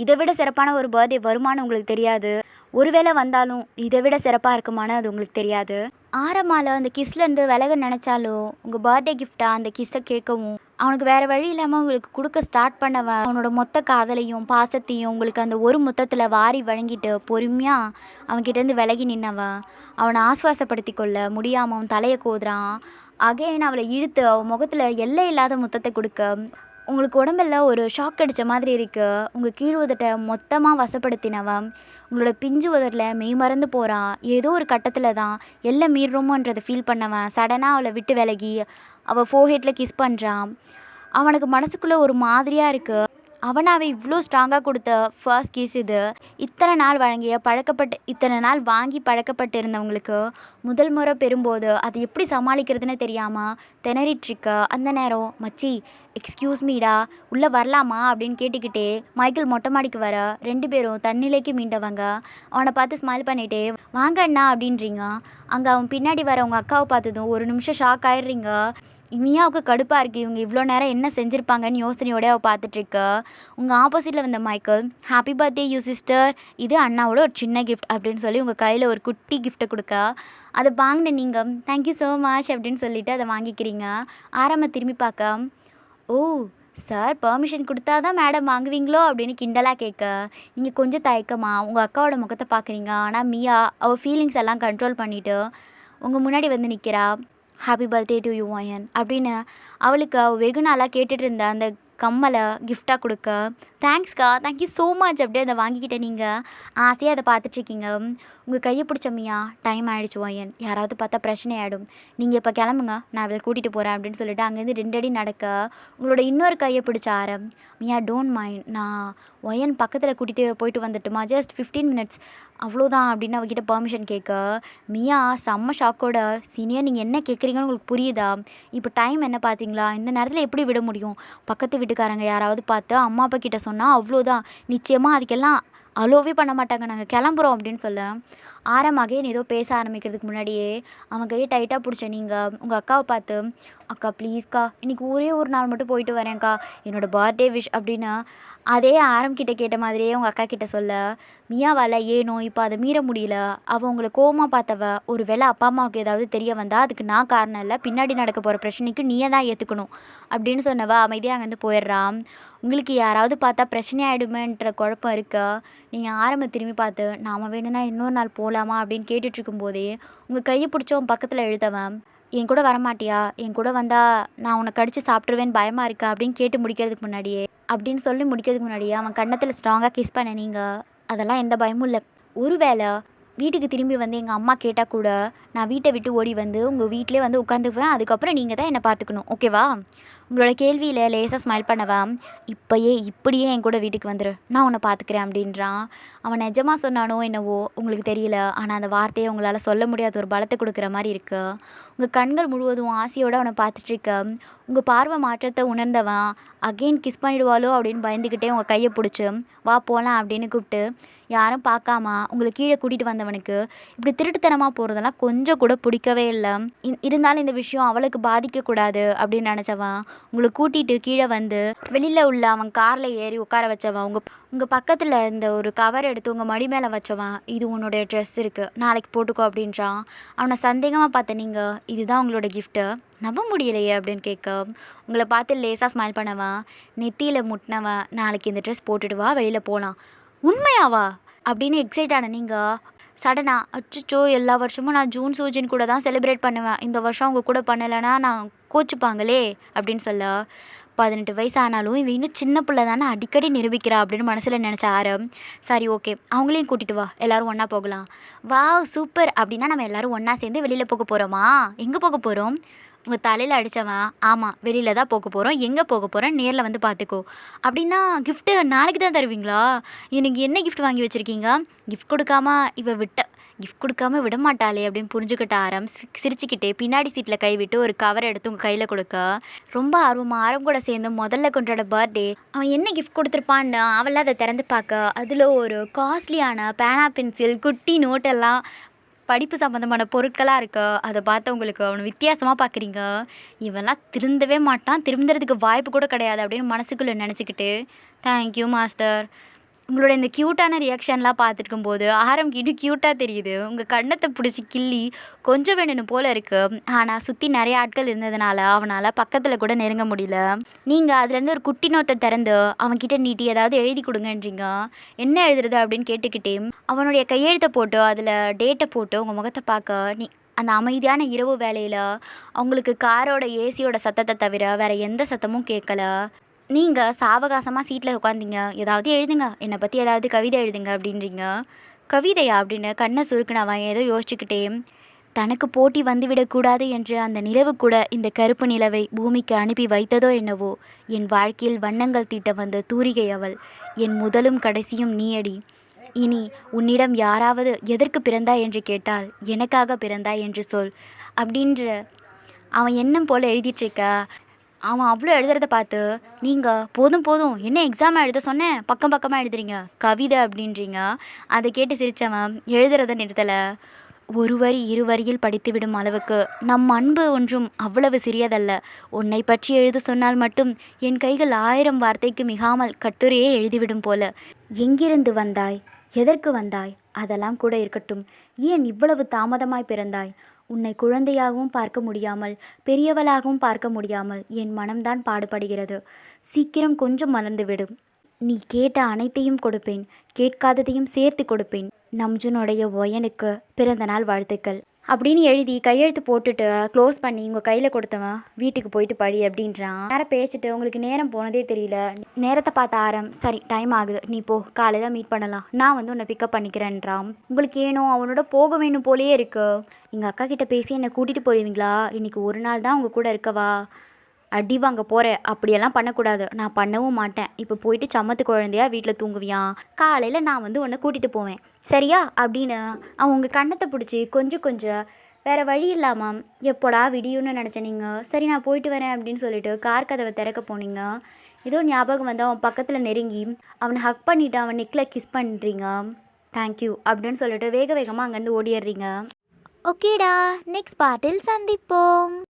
S1: இதை விட சிறப்பான ஒரு பர்த்டே வருமானு உங்களுக்கு தெரியாது. ஒருவேளை வந்தாலும் இதை விட சிறப்பாக இருக்குமான்னு அது உங்களுக்கு தெரியாது. ஆரமால் அந்த கிஸ்லேருந்து விலக நினச்சாலும் உங்கள் பர்த்டே கிஃப்டாக அந்த கிஸ்ஸை கேட்கவும் அவனுக்கு வேறு வழி இல்லாமல் உங்களுக்கு கொடுக்க ஸ்டார்ட் பண்ணவன் அவனோட மொத்த காதலையும் பாசத்தையும் உங்களுக்கு அந்த ஒரு முத்தத்தில் வாரி வழங்கிட்டு பொறுமையாக அவன்கிட்டேருந்து விலகி நின்னவன் அவனை ஆஸ்வாசப்படுத்தி கொள்ள முடியாமல் அவன் தலையை கோதுறான். அகைன் அவளை இழுத்து அவன் முகத்தில் எல்லை இல்லாத முத்தத்தை கொடுக்க உங்களுக்கு உடம்பெல்லாம் ஒரு ஷாக் அடித்த மாதிரி இருக்குது. உங்கள் கீழ் உதட்டை மொத்தமாக வசப்படுத்தினவன் உங்களோட பிஞ்சு உதட்டில் மெய் மறந்து போகிறான். ஏதோ ஒரு கட்டத்தில் தான் எல்லாம் மீறுறோமோன்றதை ஃபீல் பண்ணவன் சடனாக அவளை விட்டு விலகி அவள் ஃபோர்ஹெட்டில் கிஸ் பண்ணுறான். அவனுக்கு மனசுக்குள்ளே ஒரு மாதிரியாக இருக்குது. அவனாவே இவ்வளோ ஸ்ட்ராங்காக கொடுத்த ஃபர்ஸ்ட் கிஸ் இது. இத்தனை நாள் வாங்கி பழக்கப்பட்டு இருந்தவங்களுக்கு முதல் முறை பெறும்போது அது எப்படி சமாளிக்கிறதுன்னு தெரியாமல் திணறிட்டுருக்க அந்த நேரம் மச்சி எக்ஸ்கியூஸ் மீடா உள்ளே வரலாமா அப்படின்னு கேட்டுக்கிட்டே மைக்கேல் மொட்டை மாடிக்கு வர 2 பேரும் தன்னிலைக்கு மீண்டவங்க அவனை பார்த்து ஸ்மைல் பண்ணிகிட்டே வாங்க அண்ணா அப்படின்றீங்க. அங்கே அவன் பின்னாடி வர உங்கள் அக்காவை பார்த்ததும் ஒரு நிமிஷம் ஷாக் ஆயிடுறீங்க. இவங்களுக்கு கடுப்பாக இருக்குது, இவங்க இவ்வளோ நேரம் என்ன செஞ்சுருப்பாங்கன்னு யோசனையோட அவள் பார்த்துட்ருக்க. உங்கள் ஆப்போசிட்டில் வந்த Michael happy birthday you sister, இது அண்ணாவோட ஒரு சின்ன கிஃப்ட் அப்படின்னு சொல்லி உங்கள் கையில் ஒரு குட்டி கிஃப்ட்டை கொடுக்க அதை வாங்கின நீங்கள் தேங்க்யூ ஸோ மச் அப்படின்னு சொல்லிவிட்டு அதை வாங்கிக்கிறீங்க. ஆரம்ப திரும்பி பார்க்க, ஓ சார் பெர்மிஷன் கொடுத்தா தான் மேடம் வாங்குவீங்களோ அப்படின்னு கிண்டலாக கேட்க, நீங்கள் கொஞ்சம் தயக்கமா உங்கள் அக்காவோட முகத்தை பார்க்குறீங்க. ஆனால் மியா அவள் ஃபீலிங்ஸ் எல்லாம் கண்ட்ரோல் பண்ணிவிட்டு உங்கள் முன்னாடி வந்து நிற்கிறா. ஹாப்பி பர்த்டே டு யூ ஒயன் அப்படின்னு அவளுக்கு அவள் வெகு நாளாக கேட்டுட்டு இருந்த அந்த கம்மலை கிஃப்டாக கொடுக்க, தேங்க்ஸ்க்கா, தேங்க்யூ ஸோ மச் அப்படியே அதை வாங்கிக்கிட்ட. நீங்கள் ஆசையாக அதை பார்த்துட்ருக்கீங்க. உங்கள் கையை பிடிச்ச மியா, டைம் ஆகிடுச்சு ஒயன், யாராவது பார்த்தா பிரச்சனை ஆகிடும், நீங்கள் இப்போ கிளம்புங்க, நான் அவளை கூட்டிகிட்டு போகிறேன் அப்படின்னு சொல்லிட்டு அங்கேருந்து 2 அடி நடக்க உங்களோட இன்னொரு கையை பிடிச்ச மியா டோன்ட் மைண்ட், நான் ஒயன் பக்கத்தில் கூட்டிகிட்டு போயிட்டு வந்துட்டுமா, ஜஸ்ட் 15 மினிட்ஸ் அவ்வளோதான் அப்படின்னு அவகிட்ட பெர்மிஷன் கேட்க, மியா செம்ம ஷாக்கோட, சீனியர் நீங்கள் என்ன கேட்குறீங்கன்னு உங்களுக்கு புரியுதா? இப்போ டைம் என்ன பார்த்தீங்களா, இந்த நேரத்தில் எப்படி விட முடியும்? பக்கத்து வீட்டுக்காரங்க யாராவது பார்த்து அம்மா அப்பா கிட்ட சொன்னால் அவ்வளோதான், நிச்சயமாக அதுக்கெல்லாம் அலோவே பண்ண மாட்டாங்க, நாங்கள் கிளம்புறோம் அப்படின்னு சொல்ல, ஆரம்பமாக ஏதோ பேச ஆரம்பிக்கிறதுக்கு முன்னாடியே அவன் கையை டைட்டாக பிடிச்ச நீங்கள் உங்கள் அக்காவை பார்த்து, அக்கா ப்ளீஸ்க்கா இன்றைக்கி ஒரே ஒரு நாள் மட்டும் போயிட்டு வரேன்க்கா, என்னோடய பர்த்டே விஷ் அப்படின்னு அதே கிட்ட கேட்ட மாதிரியே உங்கள் அக்கா கிட்ட சொல்ல, மியாவால் ஏனோ இப்போ அதை மீற முடியல. அவள் உங்களை கோவமாக பார்த்தவ, ஒரு வேளை அப்பா அம்மாவுக்கு ஏதாவது தெரிய வந்தால் அதுக்கு நான் காரணம் இல்லை, பின்னாடி நடக்க போகிற பிரச்சனைக்கு நீயே தான் ஏற்றுக்கணும் அப்படின்னு சொன்னவ அமைதியாக அங்கேருந்து போயிடுறான். உங்களுக்கு யாராவது பார்த்தா பிரச்சனை ஆகிடுமேன்ற குழப்பம் இருக்கா? நீங்கள் திரும்பி பார்த்து நாம் வேணும்னா இன்னொரு நாள் போகலாமா அப்படின்னு கேட்டுட்ருக்கும்போதே உங்கள் கையை பிடிச்சவன் பக்கத்தில் எழுதவன், என் கூட வரமாட்டியா, என் கூட வந்தால் நான் உன்னை கடிச்சு சாப்பிட்ருவேன்னு பயமாக இருக்கா அப்படின்னு கேட்டு முடிக்கிறதுக்கு முன்னாடியே அவன் கன்னத்தில் ஸ்ட்ராங்காக கிஸ் பண்ண நீங்கள், அதெல்லாம் எந்த பயமும் இல்லை. ஒருவேளை வீட்டுக்கு திரும்பி வந்து எங்கள் அம்மா கேட்டால் கூட நான் வீட்டை விட்டு ஓடி வந்து உங்கள் வீட்டிலே வந்து உட்காந்துக்குவேன், அதுக்கப்புறம் நீங்கள் தான் என்னை பார்த்துக்கணும், ஓகேவா? உங்களோட கேள்வியில் லேசாக ஸ்மைல் பண்ணவா, இப்படியே என் கூட வீட்டுக்கு வந்துடு, நான் உன்னை பார்த்துக்கிறேன் அப்படின்றான். அவன் நிஜமாக சொன்னானோ என்னவோ உங்களுக்கு தெரியல, ஆனால் அந்த வார்த்தையை உங்களால் சொல்ல முடியாத ஒரு பலத்தை கொடுக்குற மாதிரி இருக்குது. உங்கள் கண்கள் முழுவதும் ஆசையோடு அவனை பார்த்துட்ருக்க, உங்கள் பார்வை மாற்றத்தை உணர்ந்தவன் அகெயின் கிஸ் பண்ணிடுவாளோ அப்படின்னு பயந்துக்கிட்டே உங்கள் கையை பிடிச்சி வா போகலாம் அப்படின்னு கூப்பிட்டு, யாரும் பார்க்காம உங்களை கீழே கூட்டிகிட்டு வந்தவனுக்கு இப்படி திருட்டுத்தனமாக போகிறதெல்லாம் கொஞ்சம் கூட பிடிக்கவே இல்லை. இருந்தாலும் இந்த விஷயம் அவளுக்கு பாதிக்கக்கூடாது அப்படின்னு நினச்சவன் உங்களை கூட்டிகிட்டு கீழே வந்து வெளியில் உள்ள அவன் காரில் ஏறி உட்கார வச்சவன், உங்கள் பக்கத்தில் இந்த ஒரு கவர் எடுத்து உங்கள் மடி மேலே வச்சவன், இது உன்னுடைய ட்ரெஸ் இருக்குது, நாளைக்கு போட்டுக்கோ அப்படின்றான். அவனை சந்தேகமாக பார்த்த நீங்கள், இதுதான் உங்களோட கிஃப்ட்டு, நம்ப முடியலையே அப்படின்னு கேட்க, உங்களை பார்த்து லேசாக ஸ்மைல் பண்ணவன் நெத்தியில் முட்டினவன், நாளைக்கு இந்த ட்ரெஸ் போட்டுட்டு வா வெளியில் போகலாம். உண்மையாவா அப்படின்னு எக்ஸைட் ஆன நீங்கள் சடனாக, அச்சோ எல்லா வருஷமும் நான் ஜூன் சூஜின் கூட தான் செலிப்ரேட் பண்ணுவேன், இந்த வருஷம் அவங்க கூட பண்ணலைன்னா நான் கோச்சுப்பாங்களே அப்படின்னு சொல்ல, 18 வயசு ஆனாலும் இவன் இன்னும் சின்ன பிள்ளை தானே அடிக்கடி நிரூபிக்கிறா அப்படின்னு மனசில் நினச்ச சரி ஓகே அவங்களையும் கூட்டிகிட்டு வா, எல்லோரும் ஒன்றா போகலாம். வா சூப்பர், அப்படின்னா நம்ம எல்லோரும் ஒன்றா சேர்ந்து வெளியில் போக போகிறோமா? எங்கே போக போகிறோம்? உங்கள் தலையில் அடித்தவன், ஆமாம் வெளியில் தான் போக போகிறோம், எங்கே போக போகிறோம் நேரில் வந்து பார்த்துக்கோ. அப்படின்னா கிஃப்ட்டு நாளைக்கு தான் தருவீங்களா? எனக்கு என்ன கிஃப்ட் வாங்கி வச்சுருக்கீங்க? கிஃப்ட் கொடுக்காம விட மாட்டாளே அப்படின்னு புரிஞ்சுக்கிட்ட சிரிச்சுக்கிட்டே பின்னாடி சீட்டில் கைவிட்டு ஒரு கவர் எடுத்து உங்கள் கையில் கொடுக்க, ரொம்ப ஆர்வமாக கூட சேர்ந்து முதல்ல கொண்டாட பர்த்டே அவன் என்ன கிஃப்ட் கொடுத்துருப்பான்னு அவளை அதை திறந்து பார்க்க, அதில் ஒரு காஸ்ட்லியான பேனா பென்சில் குட்டி நோட்டெல்லாம் படிப்பு சம்மந்தமான பொருட்களாக இருக்கா. அதை பார்த்து உங்களுக்கு அவனை வித்தியாசமாக பார்க்குறீங்க, இவெல்லாம் திருந்தவே மாட்டான், திருந்துறதுக்கு வாய்ப்பு கூட கிடையாது அப்படின்னு மனசுக்குள்ளே நினச்சிக்கிட்டு, தேங்க்யூ மாஸ்டர். உங்களோட இந்த க்யூட்டான ரியாக்ஷன்லாம் பார்த்துருக்கும்போது இன்னும் க்யூட்டாக தெரியுது. உங்கள் கண்ணத்தை பிடிச்சி கிள்ளி கொஞ்சம் வேணும்னு போல் இருக்குது. ஆனால் சுற்றி நிறைய ஆட்கள் இருந்ததுனால அவனால் பக்கத்தில் கூட நெருங்க முடியல. நீங்கள் அதுலேருந்து ஒரு குட்டி நோட்டை திறந்து அவன்கிட்ட நீட்டி ஏதாவது எழுதி கொடுங்கன்றீங்க. என்ன எழுதுறது அப்படின்னு கேட்டுக்கிட்டே அவனுடைய கையெழுத்தை போட்டு அதில் டேட்டை போட்டு உங்கள் முகத்தை பார்க்க, அந்த அமைதியான இரவு வேளையில் அவங்களுக்கு காரோட ஏசியோட சத்தத்தை தவிர வேறு எந்த சத்தமும் கேட்கல. நீங்கள் சாவகாசமாக சீட்டில் உட்காந்தீங்க, ஏதாவது எழுதுங்க, என்னை பற்றி ஏதாவது கவிதை எழுதுங்க அப்படின்றீங்க. கவிதையா அப்படின்னு கண்ணை சுருக்குனவன் ஏதோ யோசிச்சுக்கிட்டே, தனக்கு போட்டி வந்துவிடக்கூடாது என்று அந்த நிலவு கூட இந்த கருப்பு நிலவை பூமிக்கு அனுப்பி வைத்ததோ என்னவோ, என் வாழ்க்கையில் வண்ணங்கள் தீட்ட வந்த தூரிகை அவள், என் முதலும் கடைசியும் நீயடி. இனி உன்னிடம் யாராவது எதற்கு பிறந்தாய் என்று கேட்டால் எனக்காக பிறந்தாய் என்று சொல் அப்படின்ற அவன் எண்ணம் போல் எழுதிட்டுருக்க. அவன் அவ்வளோ எழுதுறத பார்த்து நீங்கள் போதும் என்ன எக்ஸாம் எழுத சொன்னேன், பக்கமாக எழுதுறீங்க, கவிதை அப்படின்றீங்க. அதை கேட்டு சிரித்தவன் எழுதுறத நிறுத்தலை. ஒரு வரி 2 வரியில் படித்துவிடும் அளவுக்கு நம் அன்பு ஒன்றும் அவ்வளவு சிறியதல்ல. உன்னை பற்றி எழுத சொன்னால் மட்டும் என் கைகள் 1000 வார்த்தைக்கு மிகாமல் கட்டுரையே எழுதிவிடும் போல. எங்கிருந்து வந்தாய், எதற்கு வந்தாய், அதெல்லாம் கூட இருக்கட்டும், ஏன் இவ்வளவு தாமதமாய் பிறந்தாய், உன்னை குழந்தையாகவும் பார்க்க முடியாமல், பெரியவளாகவும் பார்க்க முடியாமல் என் மனம்தான் பாடுபடுகிறது. சீக்கிரம் கொஞ்சம் மறந்துவிடும். நீ கேட்ட அனைத்தையும் கொடுப்பேன், கேட்காததையும் சேர்த்து கொடுப்பேன். நம்ஜுனுடைய ஒயனுக்கு பிறந்த நாள் வாழ்த்துக்கள் அப்படின்னு எழுதி கையெழுத்து போட்டுட்டு க்ளோஸ் பண்ணி உங்கள் கையில் கொடுத்தவன் வீட்டுக்கு போயிட்டு படி அப்படின்றான். நேரம் பேசிட்டு உங்களுக்கு நேரம் போனதே தெரியல. நேரத்தை பார்த்த சரி டைம் ஆகுது, நீ போ, காலையில் மீட் பண்ணலாம், நான் வந்து உன்னை பிக்கப் பண்ணிக்கிறேன்றான். உங்களுக்கு ஏனோ அவனோட போக வேணும் போலேயே இருக்கு. எங்கள் அக்கா கிட்ட பேசி என்னை கூட்டிகிட்டு போயிடுவீங்களா? இன்றைக்கி ஒரு நாள் தான் உங்கள் கூட இருக்கவா? அடி வாங்க போகிறேன், அப்படியெல்லாம் பண்ணக்கூடாது, நான் பண்ணவும் மாட்டேன். இப்போ போயிட்டு சம்மத்து குழந்தையா வீட்டில் தூங்குவியான், காலையில் நான் வந்து உன்னை கூட்டிகிட்டு போவேன் சரியா அப்படின்னு அவன் உங்கள் கண்ணத்தை பிடிச்சி கொஞ்சம் வேறு வழி இல்லாமல் எப்போடா விடியும்னு நினச்சேன் நீங்கள். சரி நான் போயிட்டு வரேன் அப்படின்னு சொல்லிட்டு கார் கதவை திறக்க போனீங்க. ஏதோ ஞாபகம் வந்து அவன் பக்கத்தில் நெருங்கி அவனை ஹக் பண்ணிவிட்டு அவன் நெக்கில் கிஸ் பண்ணுறீங்க. தேங்க்யூ அப்படின்னு சொல்லிட்டு வேகமாக அங்கேருந்து ஓடிடுறீங்க. ஓகேடா, நெக்ஸ்ட் பார்ட்டில் சந்திப்போம்.